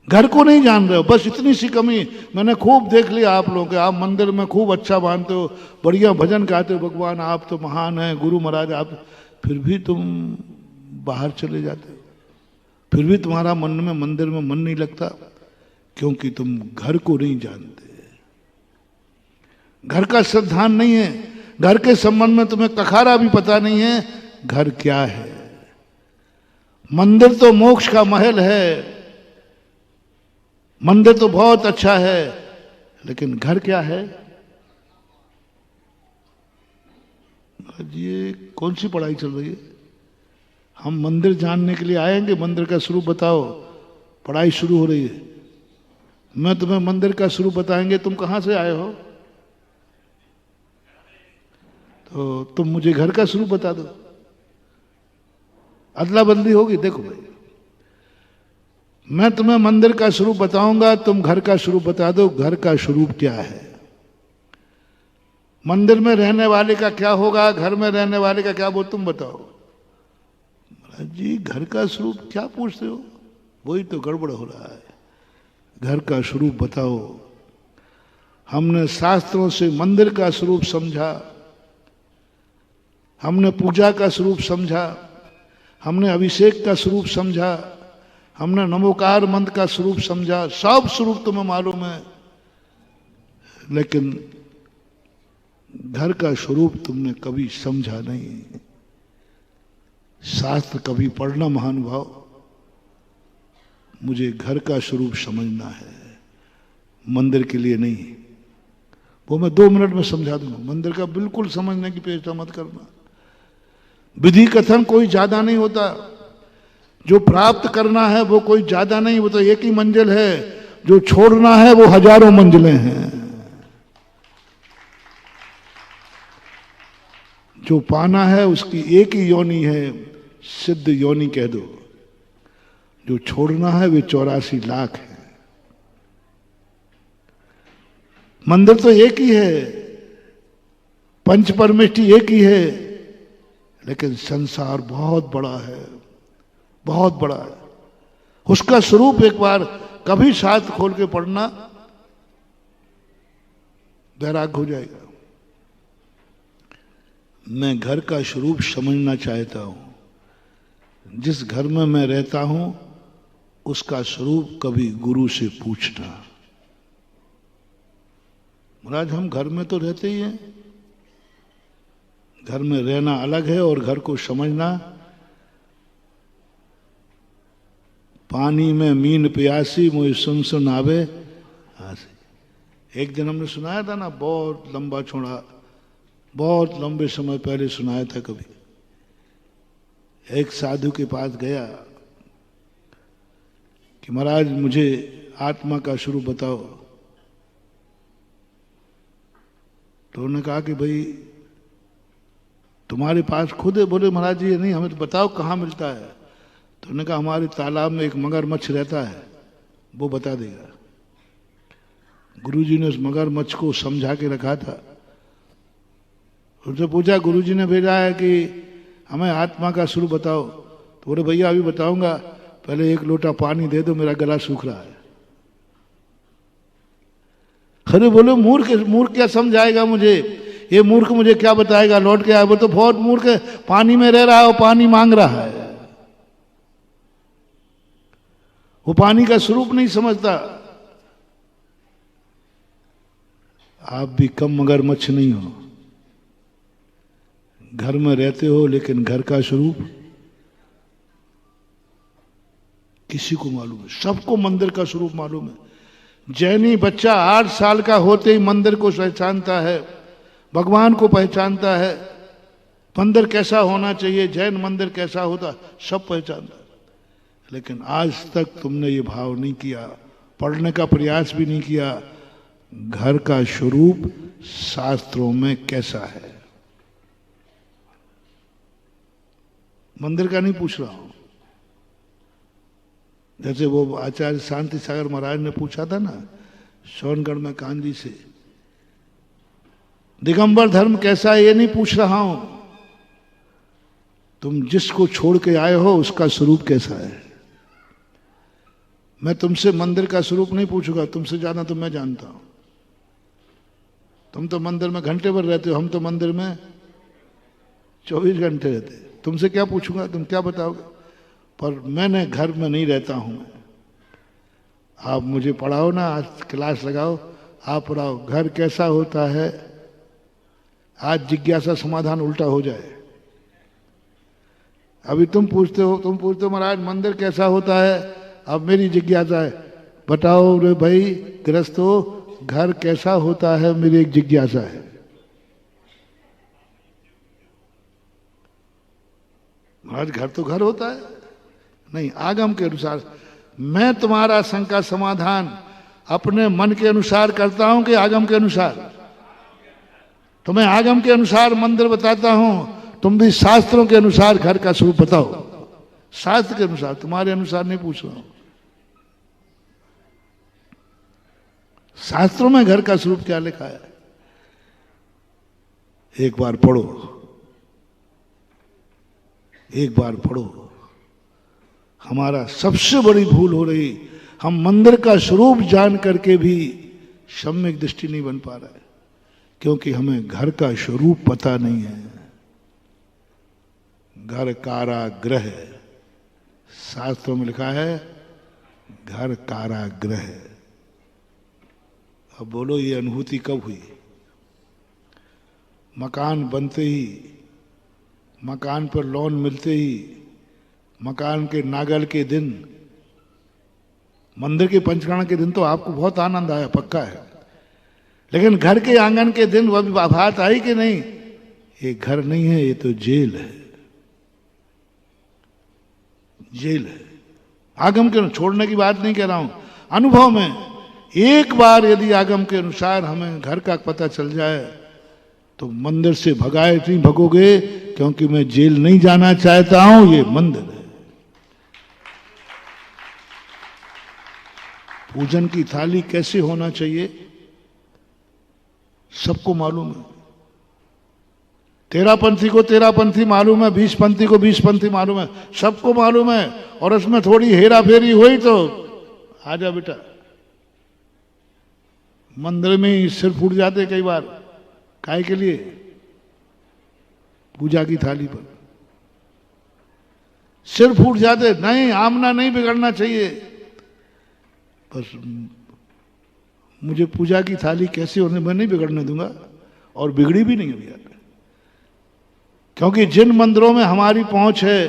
घर को नहीं जान रहे हो, बस इतनी सी कमी। मैंने खूब देख लिया आप लोगों के, आप मंदिर में खूब अच्छा मानते हो, बढ़िया भजन गाते हो, भगवान आप तो महान हैं, गुरु महाराज आप, फिर भी तुम बाहर चले जाते हो, फिर भी तुम्हारा मन में मंदिर में मन नहीं लगता, क्योंकि तुम घर को नहीं जानते। घर का सिद्धांत नहीं है, घर के संबंध में तुम्हें कखारा भी पता नहीं है घर क्या है। मंदिर तो मोक्ष का महल है, मंदिर तो बहुत अच्छा है, लेकिन घर क्या है? ये कौन सी पढ़ाई चल रही है? हम मंदिर जानने के लिए आएंगे, मंदिर का स्वरूप बताओ, पढ़ाई शुरू हो रही है। मैं तुम्हें मंदिर का स्वरूप बताएंगे, तुम कहां से आए हो? तो तुम मुझे घर का स्वरूप बता दो, अदला बदली होगी। देखो भाई, मैं तुम्हें मंदिर का स्वरूप बताऊंगा, तुम घर का स्वरूप बता दो। घर का स्वरूप क्या है? मंदिर में रहने वाले का क्या होगा, घर में रहने वाले का क्या, वो तुम बताओ। महाराज जी घर का स्वरूप क्या पूछते हो? वही तो गड़बड़ हो रहा है। घर का स्वरूप बताओ। हमने शास्त्रों से मंदिर का स्वरूप समझा, हमने पूजा का स्वरूप समझा, हमने अभिषेक का स्वरूप समझा, हमने नमोकार मंत्र का स्वरूप समझा, सब स्वरूप तुम्हें मालूम है, लेकिन घर का स्वरूप तुमने कभी समझा नहीं। शास्त्र कभी पढ़ना महानुभाव, मुझे घर का स्वरूप समझना है, मंदिर के लिए नहीं। वो मैं 2 मिनट में समझा दूंगा। मंदिर का बिल्कुल समझने की चेष्टा मत करना। विधि कथन कोई ज्यादा नहीं होता, जो प्राप्त करना है वो कोई ज्यादा नहीं, वो तो एक ही मंजिल है, जो छोड़ना है वो हजारों मंजिलें हैं। जो पाना है उसकी एक ही योनि है, सिद्ध योनि कह दो। जो छोड़ना है वे 84 लाख है। मंदिर तो एक ही है, पंच परमेष्टि एक ही है, लेकिन संसार बहुत बड़ा है, बहुत बड़ा है। उसका स्वरूप एक बार कभी शास्त्र खोल के पढ़ना, वैराग्य हो जाएगा। मैं घर का स्वरूप समझना चाहता हूं। जिस घर में मैं रहता हूं उसका स्वरूप कभी गुरु से पूछना। महाराज हम घर में तो रहते ही हैं, घर में रहना अलग है और घर को समझना। पानी में मीन प्यासी मुझे सुन सुन आवे हासी। एक दिन हमने सुनाया था ना, बहुत लंबा छोड़ा, बहुत लंबे समय पहले सुनाया था कभी। एक साधु के पास गया कि महाराज मुझे आत्मा का स्वरूप बताओ। तो उन्होंने कहा कि भाई तुम्हारे पास खुद है? बोले महाराज जी ये नहीं, हमें तो बताओ कहाँ मिलता है। तो उन्होंने कहा हमारे तालाब में एक मगरमच्छ रहता है, वो बता देगा। गुरुजी ने उस मगरमच्छ को समझा के रखा था। उनसे पूछा गुरुजी ने भेजा है कि हमें आत्मा का स्वरूप बताओ। तो बोले भैया अभी बताऊंगा, पहले एक लोटा पानी दे दो, मेरा गला सूख रहा है। अरे बोले मूर्ख, मूर्ख क्या समझाएगा मुझे, ये मूर्ख मुझे क्या बताएगा, लौट के आया। वो तो बहुत मूर्ख है, पानी में रह रहा है और पानी मांग रहा है। वो पानी का स्वरूप नहीं समझता। आप भी कम मगरमच्छ नहीं हो। घर में रहते हो लेकिन घर का स्वरूप किसी को मालूम है? सबको मंदिर का स्वरूप मालूम है। जैनी बच्चा 8 साल का होते ही मंदिर को पहचानता है, भगवान को पहचानता है, मंदिर कैसा होना चाहिए, जैन मंदिर कैसा होता, सब पहचानता है। लेकिन आज तक तुमने ये भाव नहीं किया, पढ़ने का प्रयास भी नहीं किया, घर का स्वरूप शास्त्रों में कैसा है। मंदिर का नहीं पूछ रहा हूं। जैसे वो आचार्य शांति सागर महाराज ने पूछा था ना सोनगढ़ में कांजी से, दिगंबर धर्म कैसा है ये नहीं पूछ रहा हूं, तुम जिसको छोड़ के आए हो उसका स्वरूप कैसा है। मैं तुमसे मंदिर का स्वरूप नहीं पूछूंगा, तुमसे ज्यादा तो मैं जानता हूं। तुम तो मंदिर में घंटे भर रहते हो, हम तो मंदिर में 24 घंटे रहते। तुमसे क्या पूछूंगा, तुम क्या बताओगे। पर मैंने घर में नहीं रहता हूं। आप मुझे पढ़ाओ ना, आज क्लास लगाओ, आप पढ़ाओ घर कैसा होता है। आज जिज्ञासा समाधान उल्टा हो जाए। अभी तुम पूछते हो महाराज मंदिर कैसा होता है। अब मेरी जिज्ञासा है, बताओ रे भाई गृहस्थो घर कैसा होता है, मेरी एक जिज्ञासा है। महाराज घर तो घर होता है नहीं, आगम के अनुसार। मैं तुम्हारा शंका समाधान अपने मन के अनुसार करता हूं कि आगम के अनुसार। तो मैं आगम के अनुसार मंदिर बताता हूं, तुम भी शास्त्रों के अनुसार घर का स्वरूप बताओ। शास्त्र के अनुसार, तुम्हारे अनुसार नहीं पूछ रहा हूं। शास्त्रों में घर का स्वरूप क्या लिखा है एक बार पढ़ो, एक बार पढ़ो। हमारा सबसे बड़ी भूल हो रही, हम मंदिर का स्वरूप जान करके भी सम्यक दृष्टि नहीं बन पा रहा है, क्योंकि हमें घर का स्वरूप पता नहीं है। घर कारागृह, शास्त्रों में लिखा है घर कारागृह। अब बोलो ये अनुभूति कब हुई। मकान बनते ही, मकान पर लोन मिलते ही, मकान के नागल के दिन, मंदिर के पंचकर्ण के दिन तो आपको बहुत आनंद आया, पक्का है। लेकिन घर के आंगन के दिन वह बात आई कि नहीं, ये घर नहीं है, ये तो जेल है, जेल है। आगम के छोड़ने की बात नहीं कह रहा हूं, अनुभव में एक बार यदि आगम के अनुसार हमें घर का पता चल जाए तो मंदिर से भगाए नहीं भगोगे, क्योंकि मैं जेल नहीं जाना चाहता हूं, ये मंदिर है। पूजन की थाली कैसे होना चाहिए सबको मालूम है। तेरापंथी को तेरापंथी मालूम है, 20पंथी को 20पंथी मालूम है, सबको मालूम है। और उसमें थोड़ी हेरा फेरी हुई तो आजा बेटा, मंदिर में ही सिर फूट जाते कई बार। काहे के लिए? पूजा की थाली पर सिर फूट जाते। नहीं, आमना नहीं बिगड़ना चाहिए। बस मुझे पूजा की थाली कैसे होने, मैं नहीं बिगड़ने दूंगा, और बिगड़ी भी नहीं हुई। क्योंकि जिन मंदिरों में हमारी पहुंच है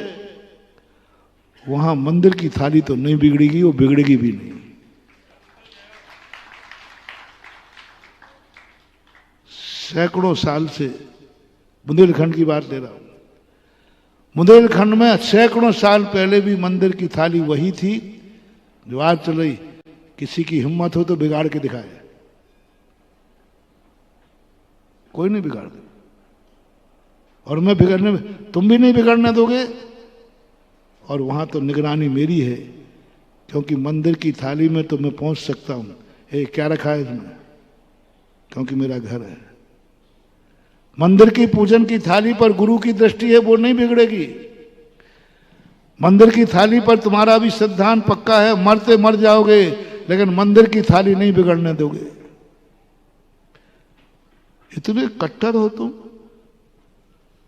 वहां मंदिर की थाली तो नहीं बिगड़ेगी, वो बिगड़ेगी भी नहीं। सैकड़ों साल से बुंदेलखंड की बात ले रहा हूं। बुंदेलखंड में सैकड़ों साल पहले भी मंदिर की थाली वही थी जो आज चल रही। किसी की हिम्मत हो तो बिगाड़ के दिखाए, कोई नहीं बिगाड़ दे। और मैं बिगड़ने, तुम भी नहीं बिगड़ने दोगे। और वहां तो निगरानी मेरी है, क्योंकि मंदिर की थाली में तो मैं पहुंच सकता हूं। क्या रखा है इसमें? क्योंकि मेरा घर है। मंदिर की पूजन की थाली पर गुरु की दृष्टि है, वो नहीं बिगड़ेगी। मंदिर की थाली पर तुम्हारा भी सिद्धांत पक्का है, मरते मर जाओगे, लेकिन मंदिर की थाली नहीं बिगड़ने दोगे। इतने कट्टर हो तुम।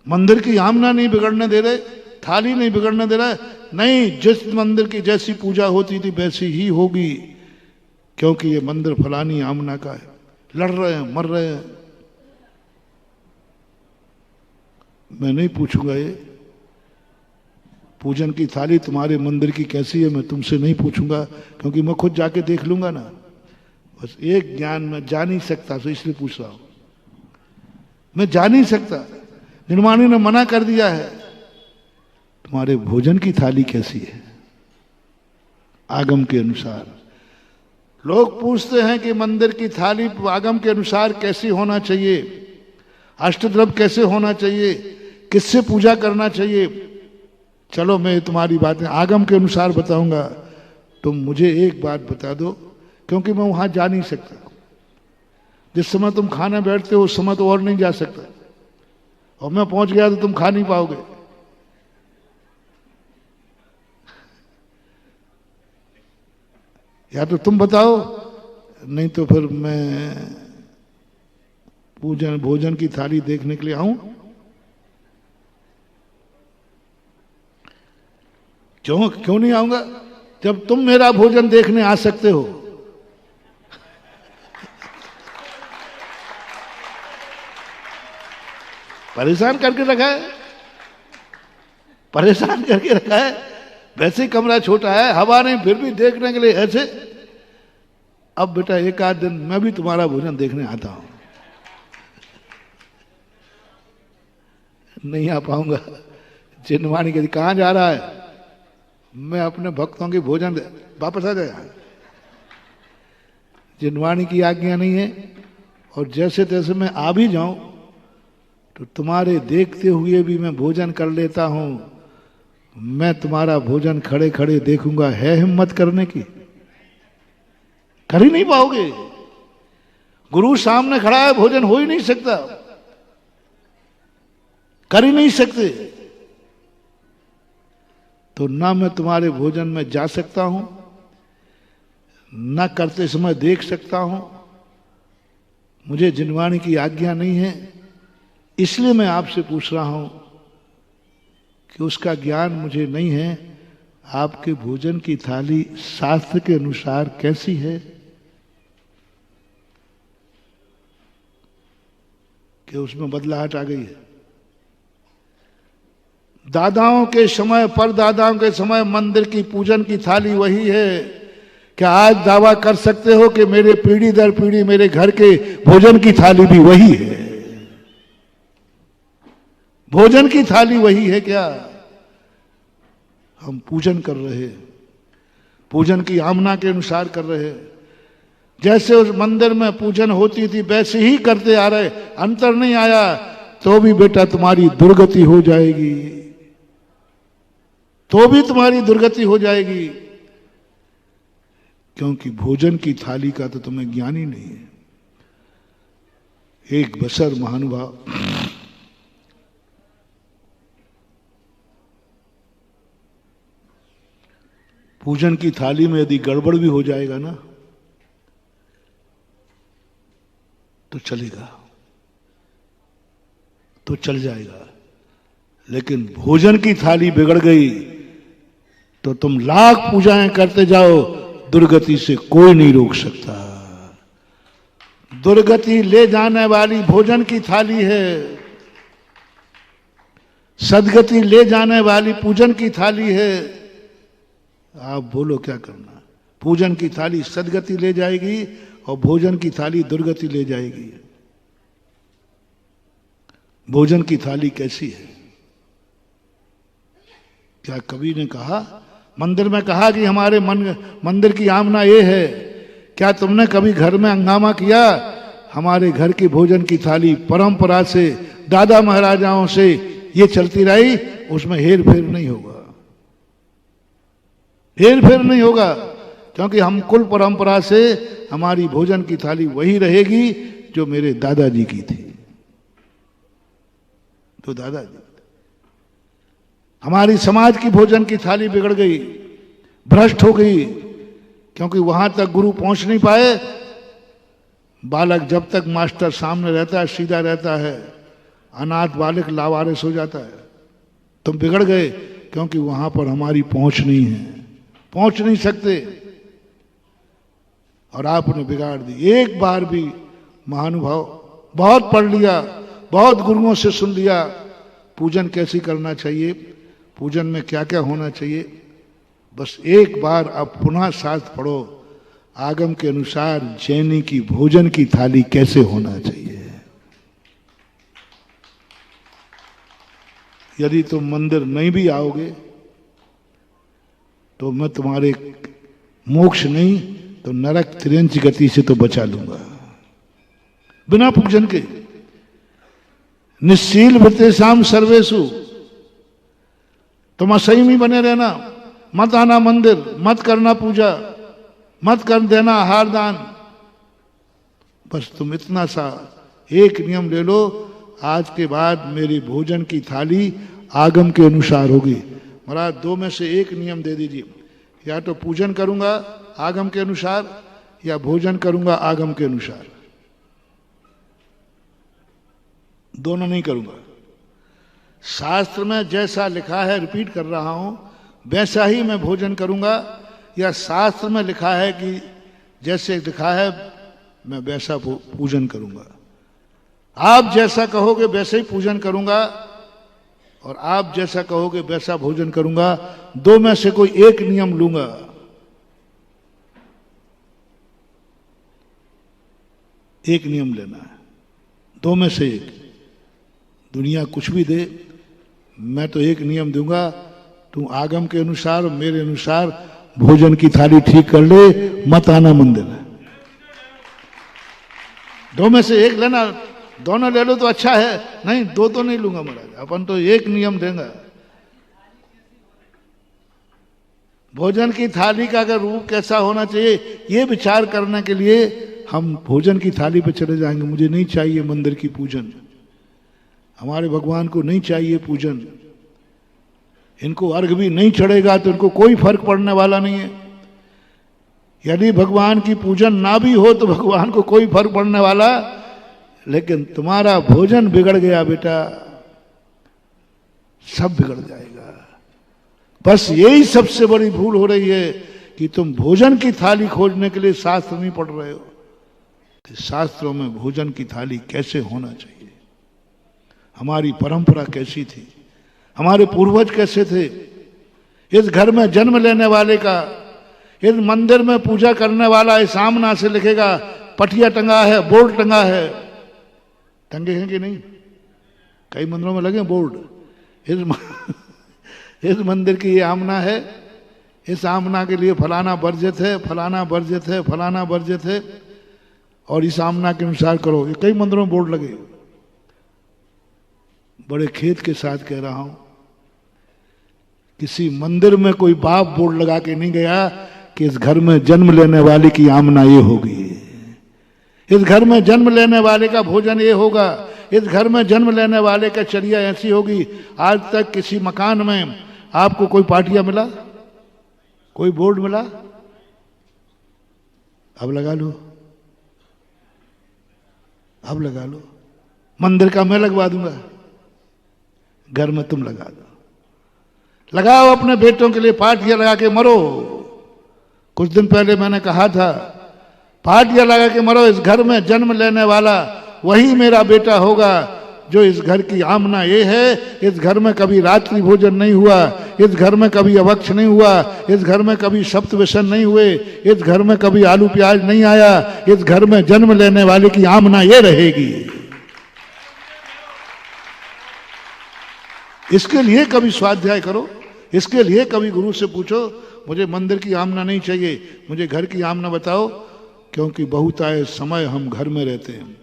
मंदिर की आमना नहीं बिगड़ने दे रहे, थाली नहीं बिगड़ने दे रहा। नहीं, जिस मंदिर की जैसी पूजा होती थी वैसी ही होगी, क्योंकि ये मंदिर फलानी आमना का है। लड़ रहे हैं, मर रहे हैं। मैं नहीं पूछूंगा ये पूजन की थाली तुम्हारे मंदिर की कैसी है, मैं तुमसे नहीं पूछूंगा, क्योंकि मैं खुद जाके देख लूंगा ना। बस एक ज्ञान मैं जा नहीं सकता, तो इसलिए पूछ रहा हूं। मैं जा नहीं सकता, निर्माणी ने मना कर दिया है। तुम्हारे भोजन की थाली कैसी है आगम के अनुसार? लोग पूछते हैं कि मंदिर की थाली आगम के अनुसार कैसी होना चाहिए, अष्टद्रव्य कैसे होना चाहिए, किससे पूजा करना चाहिए। चलो मैं तुम्हारी बातें आगम के अनुसार बताऊंगा। तुम मुझे एक बात बता दो, क्योंकि मैं वहां जा नहीं सकता। जिस समय तुम खाने बैठते हो उस समय तो और नहीं जा सकता, और मैं पहुंच गया तो तुम खा नहीं पाओगे। या तो तुम बताओ, नहीं तो फिर मैं भोजन की थाली देखने के लिए आऊं। क्यों नहीं आऊंगा, जब तुम मेरा भोजन देखने आ सकते हो। परेशान करके रखा है, परेशान करके रखा है। वैसे ही कमरा छोटा है, हवा नहीं, फिर भी देखने के लिए ऐसे। अब बेटा एक आध दिन मैं भी तुम्हारा भोजन देखने आता हूं। नहीं आ पाऊंगा। चिन्हवाणी कहती कहां जा रहा है? मैं अपने भक्तों के भोजन वापस आ जाए। चिन्हवाणी की आज्ञा नहीं है, और जैसे तैसे मैं आ भी जाऊं तो तुम्हारे देखते हुए भी मैं भोजन कर लेता हूं। मैं तुम्हारा भोजन खड़े खड़े देखूंगा, है हिम्मत करने की? कर ही नहीं पाओगे। गुरु सामने खड़ा है, भोजन हो ही नहीं सकता, कर ही नहीं सकते। तो ना मैं तुम्हारे भोजन में जा सकता हूं, ना करते समय देख सकता हूं। मुझे जिनवाणी की आज्ञा नहीं है, इसलिए मैं आपसे पूछ रहा हूं कि उसका ज्ञान मुझे नहीं है। आपके भोजन की थाली शास्त्र के अनुसार कैसी है कि उसमें बदलाहट आ गई है? दादाओं के समय, परदादाओं के समय मंदिर की पूजन की थाली वही है। क्या आज दावा कर सकते हो कि मेरे पीढ़ी दर पीढ़ी मेरे घर के भोजन की थाली भी वही है? भोजन की थाली वही है क्या? हम पूजन कर रहे हैं, पूजन की आमना के अनुसार कर रहे हैं। जैसे उस मंदिर में पूजन होती थी वैसे ही करते आ रहे, अंतर नहीं आया, तो भी बेटा तुम्हारी दुर्गति हो जाएगी, तो भी तुम्हारी दुर्गति हो जाएगी, क्योंकि भोजन की थाली का तो तुम्हें ज्ञान ही नहीं है। एक बसर महानुभाव पूजन की थाली में यदि गड़बड़ भी हो जाएगा ना तो चलेगा, तो चल जाएगा, लेकिन भोजन की थाली बिगड़ गई तो तुम लाख पूजाएं करते जाओ, दुर्गति से कोई नहीं रोक सकता। दुर्गति ले जाने वाली भोजन की थाली है, सदगति ले जाने वाली पूजन की थाली है। आप बोलो क्या करना? पूजन की थाली सदगति ले जाएगी और भोजन की थाली दुर्गति ले जाएगी। भोजन की थाली कैसी है? क्या कवि ने कहा, मंदिर में कहा कि हमारे मंदिर की आमना ये है, क्या तुमने कभी घर में हंगामा किया? हमारे घर की भोजन की थाली परंपरा से, दादा महाराजाओं से ये चलती रही, उसमें हेर फेर नहीं होगा, हेर फेर नहीं होगा, क्योंकि हम कुल परंपरा से हमारी भोजन की थाली वही रहेगी जो मेरे दादाजी की थी। तो दादाजी, हमारी समाज की भोजन की थाली बिगड़ गई, भ्रष्ट हो गई, क्योंकि वहां तक गुरु पहुंच नहीं पाए। बालक जब तक मास्टर सामने रहता है, सीधा रहता है, अनाथ बालक लावारिस हो जाता है। तुम बिगड़ गए क्योंकि वहां पर हमारी पहुंच नहीं है, पहुंच नहीं सकते, और आपने बिगाड़ दी। एक बार भी महानुभाव, बहुत पढ़ लिया, बहुत गुरुओं से सुन लिया, पूजन कैसी करना चाहिए, पूजन में क्या क्या होना चाहिए, बस एक बार अब पुनः शास्त्र पढ़ो, आगम के अनुसार जैनी की भोजन की थाली कैसे होना चाहिए। यदि तुम मंदिर नहीं भी आओगे तो मैं तुम्हारे मोक्ष नहीं तो नरक त्रियंच गति से तो बचा लूंगा। बिना पूजन के निश्शील भृतेषाम सर्वेषु, तुम असंयमी बने रहना, मत आना मंदिर, मत करना पूजा, मत कर देना आहार दान। बस तुम इतना सा एक नियम ले लो, आज के बाद मेरी भोजन की थाली आगम के अनुसार होगी। महाराज दो में से एक नियम दे दीजिए, या तो पूजन करूंगा आगम के अनुसार या भोजन करूंगा आगम के अनुसार, दोनों नहीं करूंगा। शास्त्र में जैसा लिखा है, रिपीट कर रहा हूं, वैसा ही मैं भोजन करूंगा, या शास्त्र में लिखा है कि जैसे लिखा है मैं वैसा पूजन करूंगा। आप जैसा कहोगे वैसे ही पूजन करूंगा, और आप जैसा कहोगे वैसा भोजन करूंगा। दो में से कोई एक नियम लूंगा। एक नियम लेना है, दो में से एक। दुनिया कुछ भी दे, मैं तो एक नियम दूंगा, तू आगम के अनुसार मेरे अनुसार भोजन की थाली ठीक कर ले, मत आना मंदिर। दो में से एक लेना, दोनों ले लो तो अच्छा है, नहीं दो तो नहीं लूंगा महाराज, अपन तो एक नियम देंगे। भोजन की थाली का अगर रूप कैसा होना चाहिए, ये विचार करने के लिए हम भोजन की थाली पे चले जाएंगे। मुझे नहीं चाहिए मंदिर की पूजन, हमारे भगवान को नहीं चाहिए पूजन, इनको अर्घ भी नहीं चढ़ेगा तो इनको कोई फर्क पड़ने वाला नहीं है। यदि भगवान की पूजन ना भी हो तो भगवान को कोई फर्क पड़ने वाला, लेकिन तुम्हारा भोजन बिगड़ गया बेटा, सब बिगड़ जाएगा। बस यही सबसे बड़ी भूल हो रही है कि तुम भोजन की थाली खोजने के लिए शास्त्र नहीं पढ़ रहे हो कि शास्त्रों में भोजन की थाली कैसे होना चाहिए, हमारी परंपरा कैसी थी, हमारे पूर्वज कैसे थे। इस घर में जन्म लेने वाले का, इस मंदिर में पूजा करने वाला इस सामना से लिखेगा, पटिया टंगा है, बोर्ड टंगा है, टंगे हैं कि नहीं? कई मंदिरों में लगे बोर्ड, इस मंदिर की ये आमना है, इस आमना के लिए फलाना वर्जित है, फलाना वर्जित है, फलाना वर्जित है। और इस आमना के अनुसार करो। ये कई मंदिरों में बोर्ड लगे, बड़े खेद के साथ कह रहा हूं, किसी मंदिर में कोई बाप बोर्ड लगा के नहीं गया कि इस घर में जन्म लेने वाले की आमना ये होगी, इस घर में जन्म लेने वाले का भोजन ये होगा, इस घर में जन्म लेने वाले का चर्या ऐसी होगी। आज तक किसी मकान में आपको कोई पाटिया मिला, कोई बोर्ड मिला? अब लगा लो, अब लगा लो। मंदिर का मैं लगवा दूंगा, घर में तुम लगा दो। लगाओ अपने बेटों के लिए पाटिया लगा के मरो। कुछ दिन पहले मैंने कहा था, पाटिया लगा के मरो, इस घर में जन्म लेने वाला वही मेरा बेटा होगा जो इस घर की आमना ये है। इस घर में कभी रात्रि भोजन नहीं हुआ, इस घर में कभी अभक्ष नहीं हुआ, इस घर में कभी सप्त व्यसन नहीं हुए, इस घर में कभी आलू प्याज नहीं आया, इस घर में जन्म लेने वाले की आमना ये रहेगी। इसके लिए कभी स्वाध्याय करो, इसके लिए कभी गुरु से पूछो, मुझे मंदिर की आमना नहीं चाहिए, मुझे घर की आमना बताओ। क्योंकि बहुतायत समय हम घर में रहते हैं।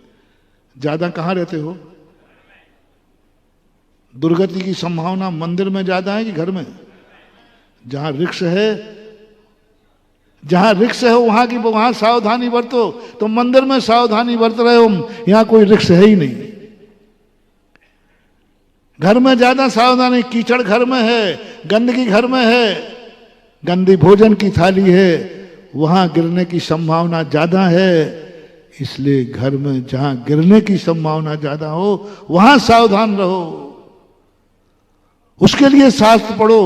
ज्यादा कहाँ रहते हो? दुर्गति की संभावना मंदिर में ज्यादा है कि घर में? जहां रिक्स है, जहां रिक्स है वहां सावधानी बरतो। तो मंदिर में सावधानी बरत रहे हो, यहां कोई रिक्स है ही नहीं। घर में ज्यादा सावधानी, कीचड़ घर में है, गंदगी घर में है, गंदी भोजन की थाली है, वहां गिरने की संभावना ज्यादा है। इसलिए घर में जहां गिरने की संभावना ज्यादा हो वहां सावधान रहो। उसके लिए शास्त्र पढ़ो।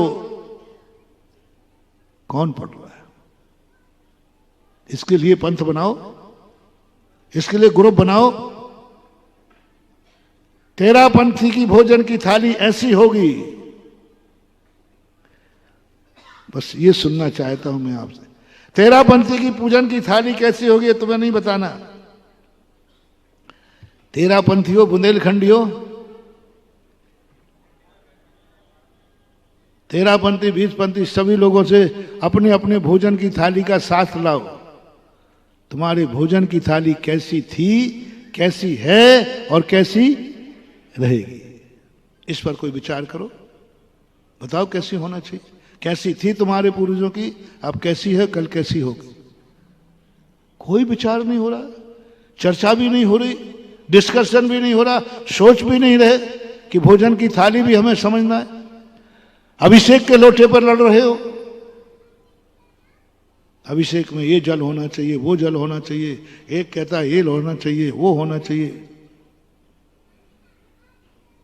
कौन पढ़ रहा है? इसके लिए पंथ बनाओ, इसके लिए ग्रुप बनाओ। तेरा पंथी की भोजन की थाली ऐसी होगी। बस ये सुनना चाहता हूं मैं आपसे। तेरा पंथी की पूजन की थाली कैसी होगी तुम्हें नहीं बताना। तेरा पंथी हो, बुंदेलखंडी हो, तेरा पंथी, 20 पंथी, सभी लोगों से अपने अपने भोजन की थाली का साथ लाओ। तुम्हारे भोजन की थाली कैसी थी, कैसी है और कैसी रहेगी, इस पर कोई विचार करो। बताओ कैसी होना चाहिए। कैसी थी तुम्हारे पूर्वजों की, अब कैसी है, कल कैसी होगी। कोई विचार नहीं हो रहा, चर्चा भी नहीं हो रही, डिस्कशन भी नहीं हो रहा, सोच भी नहीं रहे कि भोजन की थाली भी हमें समझना है। अभिषेक के लोटे पर लड़ रहे हो। अभिषेक में ये जल होना चाहिए, वो जल होना चाहिए, एक कहता है ये होना चाहिए, वो होना चाहिए।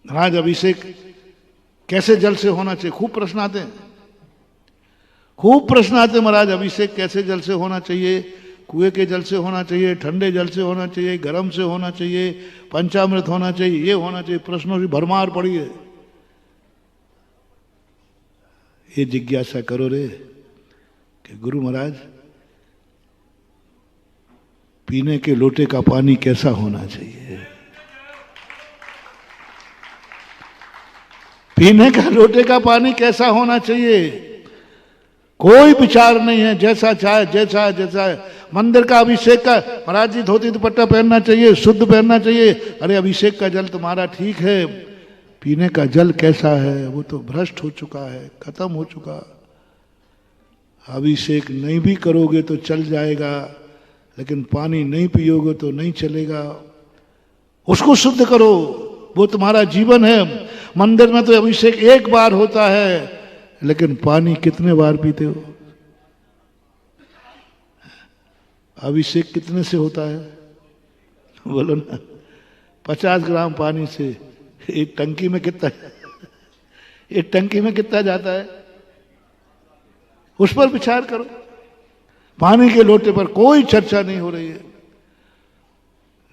महाराज अभिषेक कैसे जल से होना चाहिए? खूब प्रश्न आते हैं, खूब प्रश्न आते हैं। महाराज अभिषेक कैसे जल से होना चाहिए? कुएं के जल से होना चाहिए, ठंडे जल से होना चाहिए, गर्म से होना चाहिए, पंचामृत होना चाहिए, ये होना चाहिए। प्रश्नों की भरमार पड़ी है। ये जिज्ञासा करो रे कि गुरु महाराज पीने के लोटे का पानी कैसा होना चाहिए? पीने का लोटे का पानी कैसा होना चाहिए? कोई विचार नहीं है। जैसा चाहे, जैसा जैसा है। मंदिर का अभिषेक का, महाराज जी धोती दुपट्टा पहनना चाहिए, शुद्ध पहनना चाहिए। अरे अभिषेक का जल तुम्हारा ठीक है, पीने का जल कैसा है? वो तो भ्रष्ट हो चुका है, खत्म हो चुका। अभिषेक नहीं भी करोगे तो चल जाएगा, लेकिन पानी नहीं पियोगे तो नहीं चलेगा। उसको शुद्ध करो, वो तुम्हारा जीवन है। मंदिर में तो अभिषेक एक बार होता है, लेकिन पानी कितने बार पीते हो? अभिषेक कितने से होता है? बोलो ना। 50 ग्राम पानी से एक टंकी में कितना, एक टंकी में कितना जाता है? उस पर विचार करो। पानी के लोटे पर कोई चर्चा नहीं हो रही है।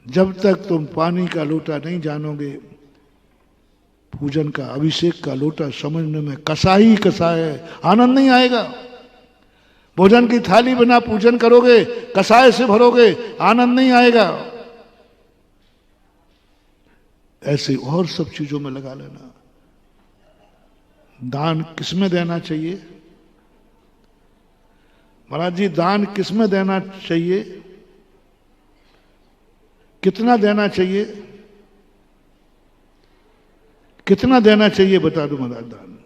जब तक तुम पानी का लोटा नहीं जानोगे, पूजन का, अभिषेक का लोटा समझने में कसा ही कसा है, आनंद नहीं आएगा। भोजन की थाली बिना पूजन करोगे, कसाय से भरोगे, आनंद नहीं आएगा। ऐसे और सब चीजों में लगा लेना। दान किसमें देना चाहिए? महाराज जी दान किसमें देना चाहिए? कितना देना चाहिए, कितना देना चाहिए बता दो महाराज दान,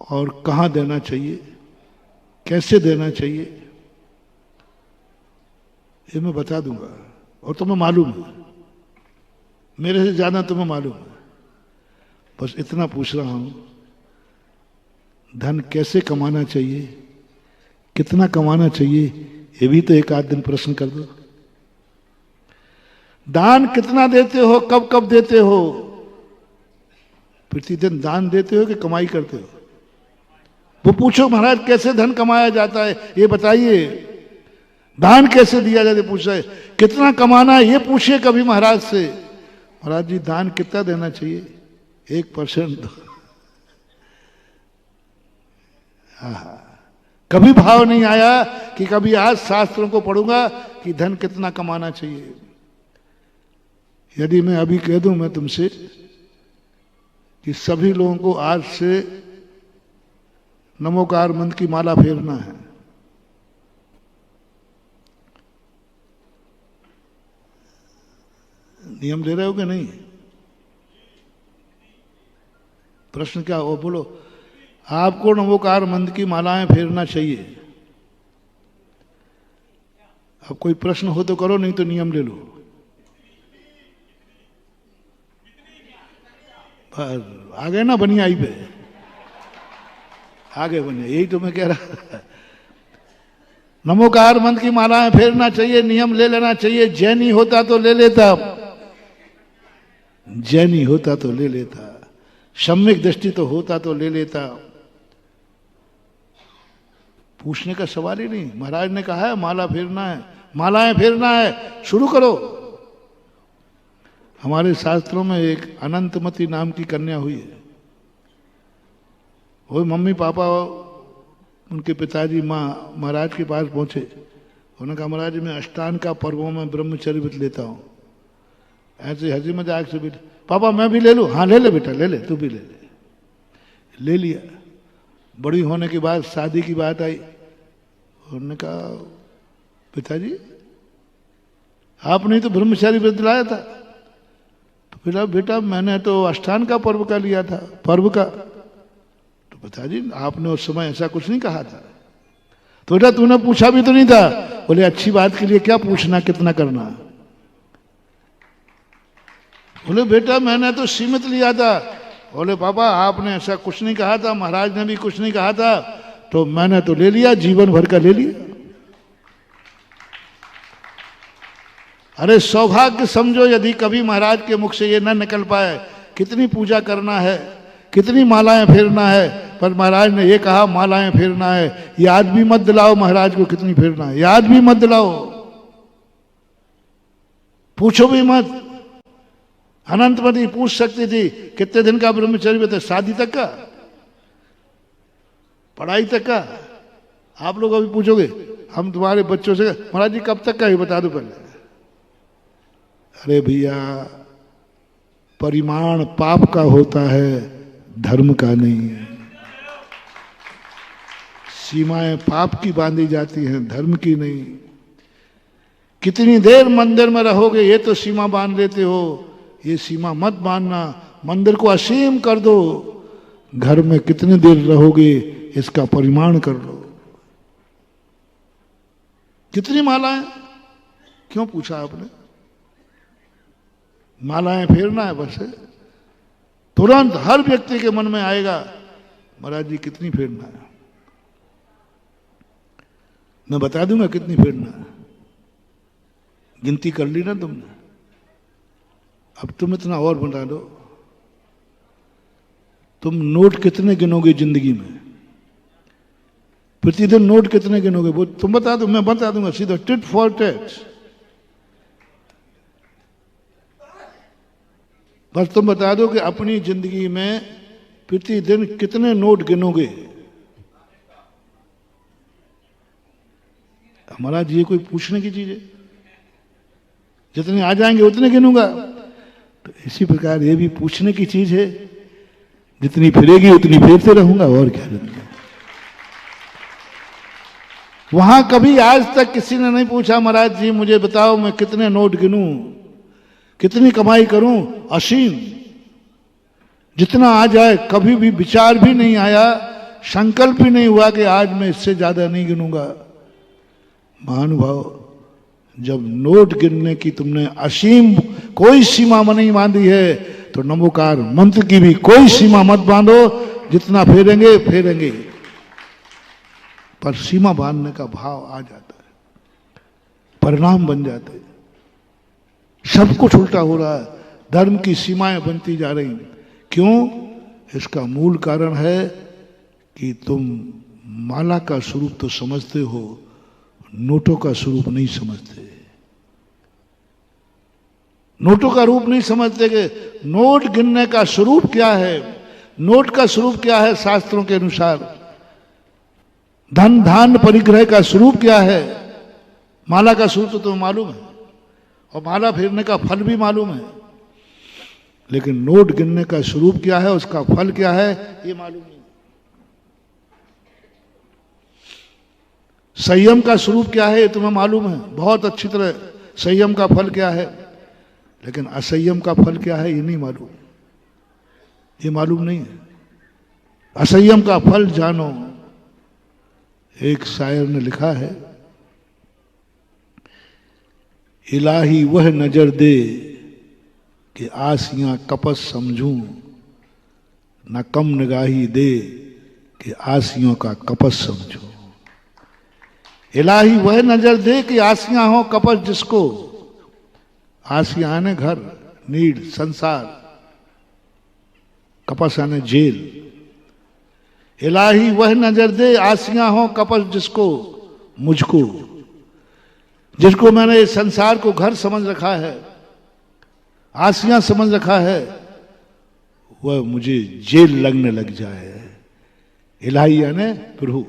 और कहां देना चाहिए, कैसे देना चाहिए, ये मैं बता दूंगा। और तुम्हें मालूम है, मेरे से ज्यादा तुम्हें मालूम है। बस इतना पूछ रहा हूं, धन कैसे कमाना चाहिए, कितना कमाना चाहिए, ये भी तो एक आध दिन प्रश्न कर दो। दान कितना देते हो, कब कब देते हो, प्रतिदिन दान देते हो कि कमाई करते हो? वो पूछो महाराज कैसे धन कमाया जाता है ये बताइए, दान कैसे दिया जाता है पूछ रहे, कितना कमाना है ये पूछिए कभी महाराज से। महाराज जी दान कितना देना चाहिए? 1%। कभी भाव नहीं आया कि कभी आज शास्त्रों को पढ़ूंगा कि धन कितना कमाना चाहिए। यदि मैं अभी कह दूं मैं तुमसे कि सभी लोगों को आज से नमोकार मंत्र की माला फेरना है, नियम दे रहे हो कि नहीं? प्रश्न क्या हो बोलो। आपको नमोकार मंत्र की मालाएं फेरना चाहिए। अब कोई प्रश्न हो तो करो, नहीं तो नियम ले लो। पर आगे ना बनियाई पे, आगे बनिया, यही तो मैं कह रहा। नमोकार मंत्र की मालाएं फेरना चाहिए, नियम ले लेना चाहिए। जैनी होता तो ले लेता, जैनी होता तो ले लेता, सम्यक दृष्टि तो होता तो ले लेता। पूछने का सवाल ही नहीं। महाराज ने कहा है माला फेरना है, मालाएं फेरना है, शुरू करो। हमारे शास्त्रों में एक अनंतमती नाम की कन्या हुई है। वो मम्मी पापा उनके पिताजी माँ महाराज के पास पहुंचे। उन्होंने कहा महाराज मैं अष्टांग का पर्वों में ब्रह्मचर्य व्रत लेता हूँ। ऐसे हंसी मजाक से बेटा, पापा मैं भी ले लूँ? हाँ ले ले बेटा, ले ले, तू भी ले ले। ले लिया। बड़ी होने के बाद शादी की बात आई। उन्होंने कहा पिताजी आपने तो ब्रह्मचारी व्रत लाया था। तो फिर बेटा मैंने तो अष्टांग का पर्व का लिया था, पर्व का। तो पिताजी आपने उस समय ऐसा कुछ नहीं कहा था। तो बेटा तूने पूछा भी तो नहीं था। बोले अच्छी बात के लिए क्या पूछना, कितना करना। बोले बेटा मैंने तो सीमित लिया था। बोले पापा आपने ऐसा कुछ नहीं कहा था, महाराज ने भी कुछ नहीं कहा था, तो मैंने तो ले लिया, जीवन भर का ले लिया। अरे सौभाग्य समझो यदि कभी महाराज के मुख से ये न निकल पाए, कितनी पूजा करना है, कितनी मालाएं फेरना है, पर महाराज ने ये कहा मालाएं फेरना है। याद भी मत दिलाओ महाराज को कितनी फेरना है, याद भी मत दिलाओ, पूछो भी मत। अनंतमती पूछ सकती थी कितने दिन का ब्रह्मचर्य बता, शादी तक का, पढ़ाई तक का। आप लोग अभी पूछोगे हम तुम्हारे बच्चों से महाराज जी कब तक का ही बता दो पहले। अरे भैया परिमाण पाप का होता है, धर्म का नहीं है। सीमाएं पाप की बांधी जाती हैं, धर्म की नहीं। कितनी देर मंदिर में रहोगे ये तो सीमा बांध लेते हो, ये सीमा मत बांधना। मंदिर को असीम कर दो। घर में कितनी देर रहोगे इसका परिमाण कर लो। कितनी मालाएं, क्यों पूछा आपने? मालाएं फेरना है बस। तुरंत हर व्यक्ति के मन में आएगा महाराज जी कितनी फेरना है। मैं बता दूंगा कितनी फेरना है, गिनती कर ली ना तुमने। अब तुम इतना और बता दो, तुम नोट कितने गिनोगे जिंदगी में? प्रतिदिन नोट कितने गिनोगे वो तुम बता दो, मैं बता दूंगा सीधा, टिट फॉर टैट। बस तुम बता दो कि अपनी जिंदगी में प्रतिदिन कितने नोट गिनोगे। हमारा जी कोई पूछने की चीज है? जितने आ जाएंगे उतने गिनूंगा। तो इसी प्रकार ये भी पूछने की चीज है, जितनी फिरेगी उतनी फेरते रहूंगा, और क्या। वहां कभी आज तक किसी ने नहीं पूछा महाराज जी मुझे बताओ मैं कितने नोट गिनूं, कितनी कमाई करूं, असीम जितना आ जाए। कभी भी विचार भी नहीं आया, संकल्प भी नहीं हुआ कि आज मैं इससे ज्यादा नहीं गिनूंगा। महानुभाव, जब नोट गिनने की तुमने असीम कोई सीमा नहीं बांधी है तो नमोकार मंत्र की भी कोई सीमा मत बांधो। जितना फेरेंगे फेरेंगे, पर सीमा बांधने का भाव आ जाता है, परिणाम बन जाते हैं। सब कुछ उल्टा हो रहा है, धर्म की सीमाएं बनती जा रही। क्यों? इसका मूल कारण है कि तुम माला का स्वरूप तो समझते हो, नोटों का स्वरूप नहीं समझते। नोटों का रूप नहीं समझते कि नोट गिनने का स्वरूप क्या है। नोट का स्वरूप क्या है शास्त्रों के अनुसार? धन धान्य परिग्रह का स्वरूप क्या है? माला का स्वरूप तो तुम्हें मालूम है, और माला फेरने का फल भी मालूम है, लेकिन नोट गिनने का स्वरूप क्या है, उसका फल क्या है, ये मालूम नहीं। संयम का स्वरूप क्या है ये तुम्हें मालूम है बहुत अच्छी तरह, संयम का फल क्या है, लेकिन असंयम का फल क्या है ये नहीं मालूम, ये मालूम नहीं है। असंयम का फल जानो। एक शायर ने लिखा है, इलाही वह नजर दे कि आसियां कपस समझूं, न कम निगाही दे कि आसियों का कपस समझूं। इलाही वह नजर दे कि आसियां हो कपस जिसको, आसियां आने घर, नीड, संसार, कपस आने जेल। इलाही वह नजर दे आसियां हो कपस जिसको, मुझको, जिसको मैंने इस संसार को घर समझ रखा है, आसियां समझ रखा है, वह मुझे जेल लगने लग जाए। इलाही यानी प्रभु।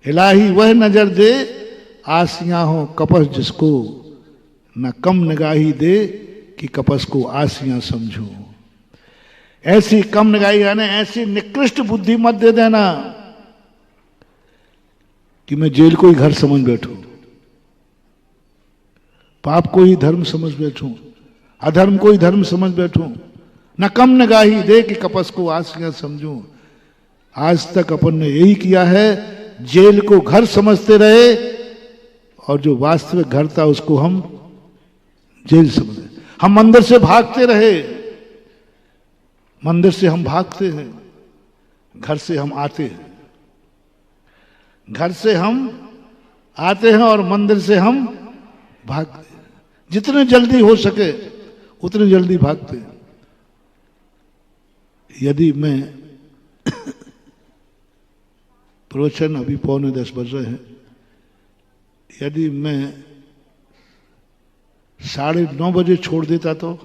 इलाही वह नजर दे आसियां हो कपस जिसको, न कम निगाही दे कि कपस को आसियां समझूं। ऐसी कम निगाही यानी ऐसी निकृष्ट बुद्धि मत दे देना कि मैं जेल को ही घर समझ बैठूं, पाप को ही धर्म समझ बैठूं, अधर्म को ही धर्म समझ बैठूं। न कम निगाही दे कि कपस को आसियां समझूं। आज तक अपन ने यही किया है, जेल को घर समझते रहे और जो वास्तविक घर था उसको हम जेल समझे। हम मंदिर से भागते रहे, मंदिर से हम भागते हैं, घर से हम आते हैं, घर से हम आते हैं और मंदिर से हम भागते हैं। जितने जल्दी हो सके उतने जल्दी भागते हैं। यदि मैं प्रवचन अभी 9:45 बज रहे हैं, यदि मैं 9:30 बजे छोड़ देता तो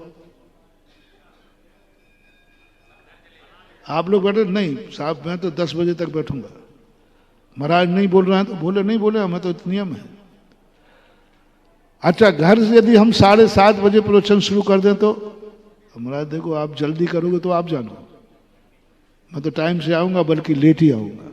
आप लोग बैठे? नहीं साहब, मैं तो 10 बजे तक बैठूंगा। महाराज नहीं बोल रहे हैं तो बोले, नहीं बोले, हमें तो नियम है। अच्छा, घर से यदि हम 7:30 बजे प्रवचन शुरू कर दें तो महाराज देखो आप जल्दी करोगे तो आप जानो, मैं तो टाइम से आऊंगा बल्कि लेट ही आऊंगा।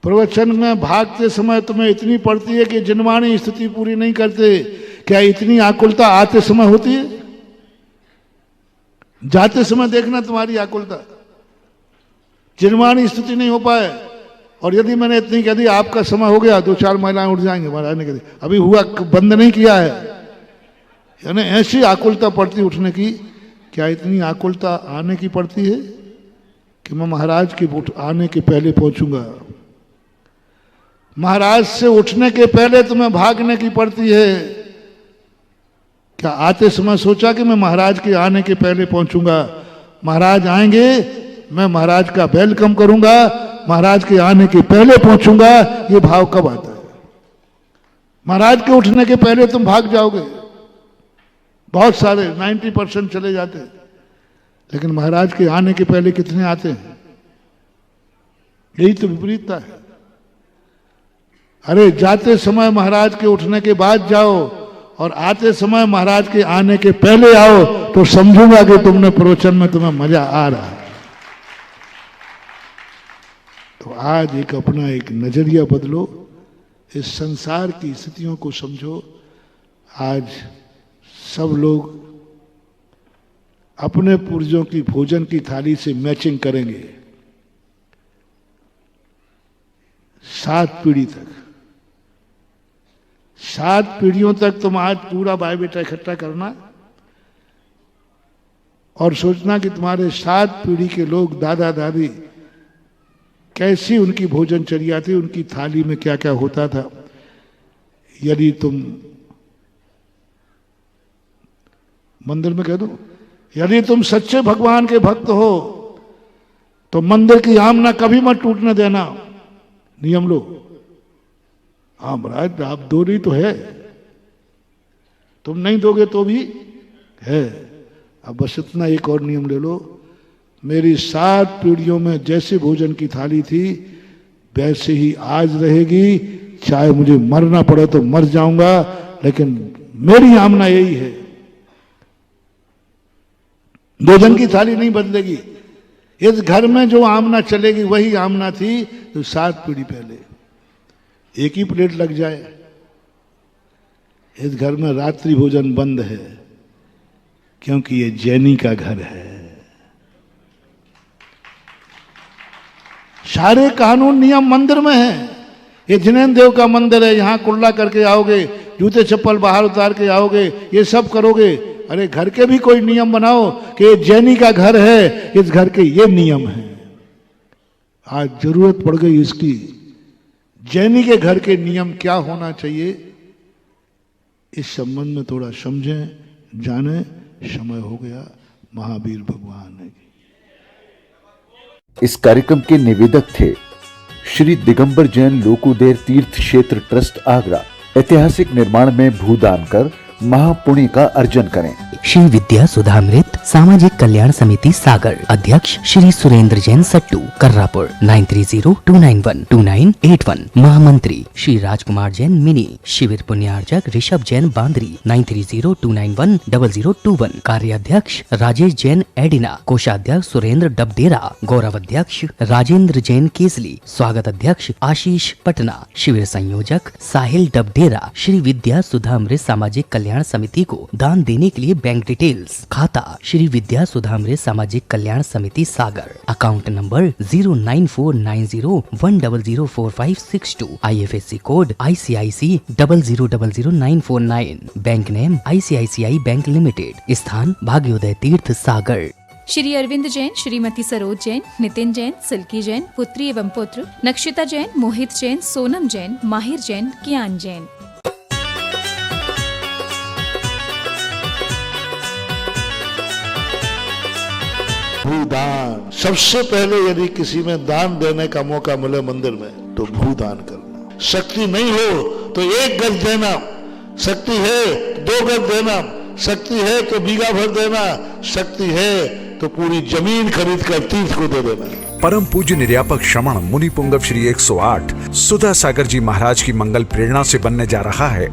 प्रवचन में भागते समय तुम्हें इतनी पड़ती है कि जिनवाणी स्थिति पूरी नहीं करते। क्या इतनी आकुलता आते समय होती है? जाते समय देखना तुम्हारी आकुलता, जिनवाणी स्थिति नहीं हो पाए। और यदि मैंने इतनी कह दी आपका समय हो गया, 2-4 महिलाएं उठ जाएंगे, महाराज ने कह दी अभी हुआ, बंद नहीं किया है। यानी ऐसी आकुलता पड़ती उठने की। क्या इतनी आकुलता आने की पड़ती है कि मैं महाराज के आने के पहले पहुंचूंगा? महाराज से उठने के पहले तुम्हें भागने की पड़ती है। क्या आते समय सोचा कि मैं महाराज के आने के पहले पहुंचूंगा, महाराज आएंगे, मैं महाराज का वेलकम करूंगा, महाराज के आने के पहले पहुंचूंगा? ये भाव कब आता है? महाराज के उठने के पहले तुम भाग जाओगे। बहुत सारे 90% चले जाते हैं, लेकिन महाराज के आने के पहले कितने आते हैं? यही तो विपरीतता है। अरे जाते समय महाराज के उठने के बाद जाओ और आते समय महाराज के आने के पहले आओ तो समझूंगा कि तुमने प्रवचन में तुम्हें मजा आ रहा है। तो आज एक अपना एक नजरिया बदलो, इस संसार की स्थितियों को समझो। आज सब लोग अपने पूर्वजों की भोजन की थाली से मैचिंग करेंगे 7 पीढ़ी तक। 7 पीढ़ियों तक तुम आज पूरा बायोडेटा इकट्ठा करना और सोचना कि तुम्हारे 7 पीढ़ी के लोग, दादा दादी, कैसी उनकी भोजनचर्या थी, उनकी थाली में क्या क्या होता था। यदि तुम मंदिर में कह दो, यदि तुम सच्चे भगवान के भक्त हो तो मंदिर की आमना कभी मत टूटने देना। नियम लो। हाँ महाराज, आप दो नहीं तो है, तुम नहीं दोगे तो भी है। अब बस इतना एक और नियम ले लो, मेरी 7 पीढ़ियों में जैसे भोजन की थाली थी वैसे ही आज रहेगी। चाहे मुझे मरना पड़े तो मर जाऊंगा, लेकिन मेरी आमना यही है। भोजन की थाली नहीं बदलेगी। इस घर में जो आमना चलेगी वही आमना थी तो 7 पीढ़ी पहले। एक ही प्लेट लग जाए, इस घर में रात्रि भोजन बंद है, क्योंकि ये जैनी का घर है। सारे कानून नियम मंदिर में है। ये जिनेन्द्र देव का मंदिर है, यहां कुल्ला करके आओगे, जूते चप्पल बाहर उतार के आओगे, ये सब करोगे। अरे घर के भी कोई नियम बनाओ कि ये जैनी का घर है, इस घर के ये नियम है। आज जरूरत पड़ गई इसकी। जैनी के घर के नियम क्या होना चाहिए, इस संबंध में थोड़ा समझें, जाने। समय हो गया। महावीर भगवान है। इस कार्यक्रम के निवेदक थे श्री दिगंबर जैन लोकोदेर तीर्थ क्षेत्र ट्रस्ट आगरा। ऐतिहासिक निर्माण में भूदान कर महापुण्य का अर्जन करें। श्री विद्या सुधामृत सामाजिक कल्याण समिति सागर, अध्यक्ष श्री सुरेंद्र जैन सट्टू, कर्रापुर 9302912981। महामंत्री श्री राजकुमार जैन मिनी। शिविर पुण्यार्चक ऋषभ जैन बांदरी 9302910021। कार्याध्यक्ष राजेश जैन एडिना। कोषाध्यक्ष सुरेंद्र डबडेरा। गौरवाध्यक्ष राजेंद्र जैन केसली। स्वागत अध्यक्ष आशीष पटना। शिविर संयोजक साहिल डबडेरा। श्री विद्या सुधामृत सामाजिक कल्याण समिति को दान देने के लिए बैंक डिटेल्स: खाता श्री विद्या सुधामृत सामाजिक कल्याण समिति Sagar, account number 09490100456 IFSC code ICIC 0000949, bank name ICICI bank limited, स्थान भाग्योदय तीर्थ सागर। श्री अरविंद जैन, श्रीमती सरोज जैन, नितिन जैन, सिल्की जैन, पुत्री एवं पुत्र, नक्षिता जैन, मोहित जैन, सोनम जैन, माहिर जैन, कियान जैन। भूदान। सबसे पहले यदि किसी में दान देने का मौका मिले मंदिर में तो भूदान करना। शक्ति नहीं हो तो 1 गज देना, शक्ति है 2 गज देना, शक्ति है तो बीघा भर देना, शक्ति है तो पूरी जमीन खरीद कर तीर्थ को दे देना। परम पूज्य निर्यापक श्रमण मुनि पुंगव श्री 108 सुधा सागर जी महाराज की मंगल प्रेरणा से बनने जा रहा है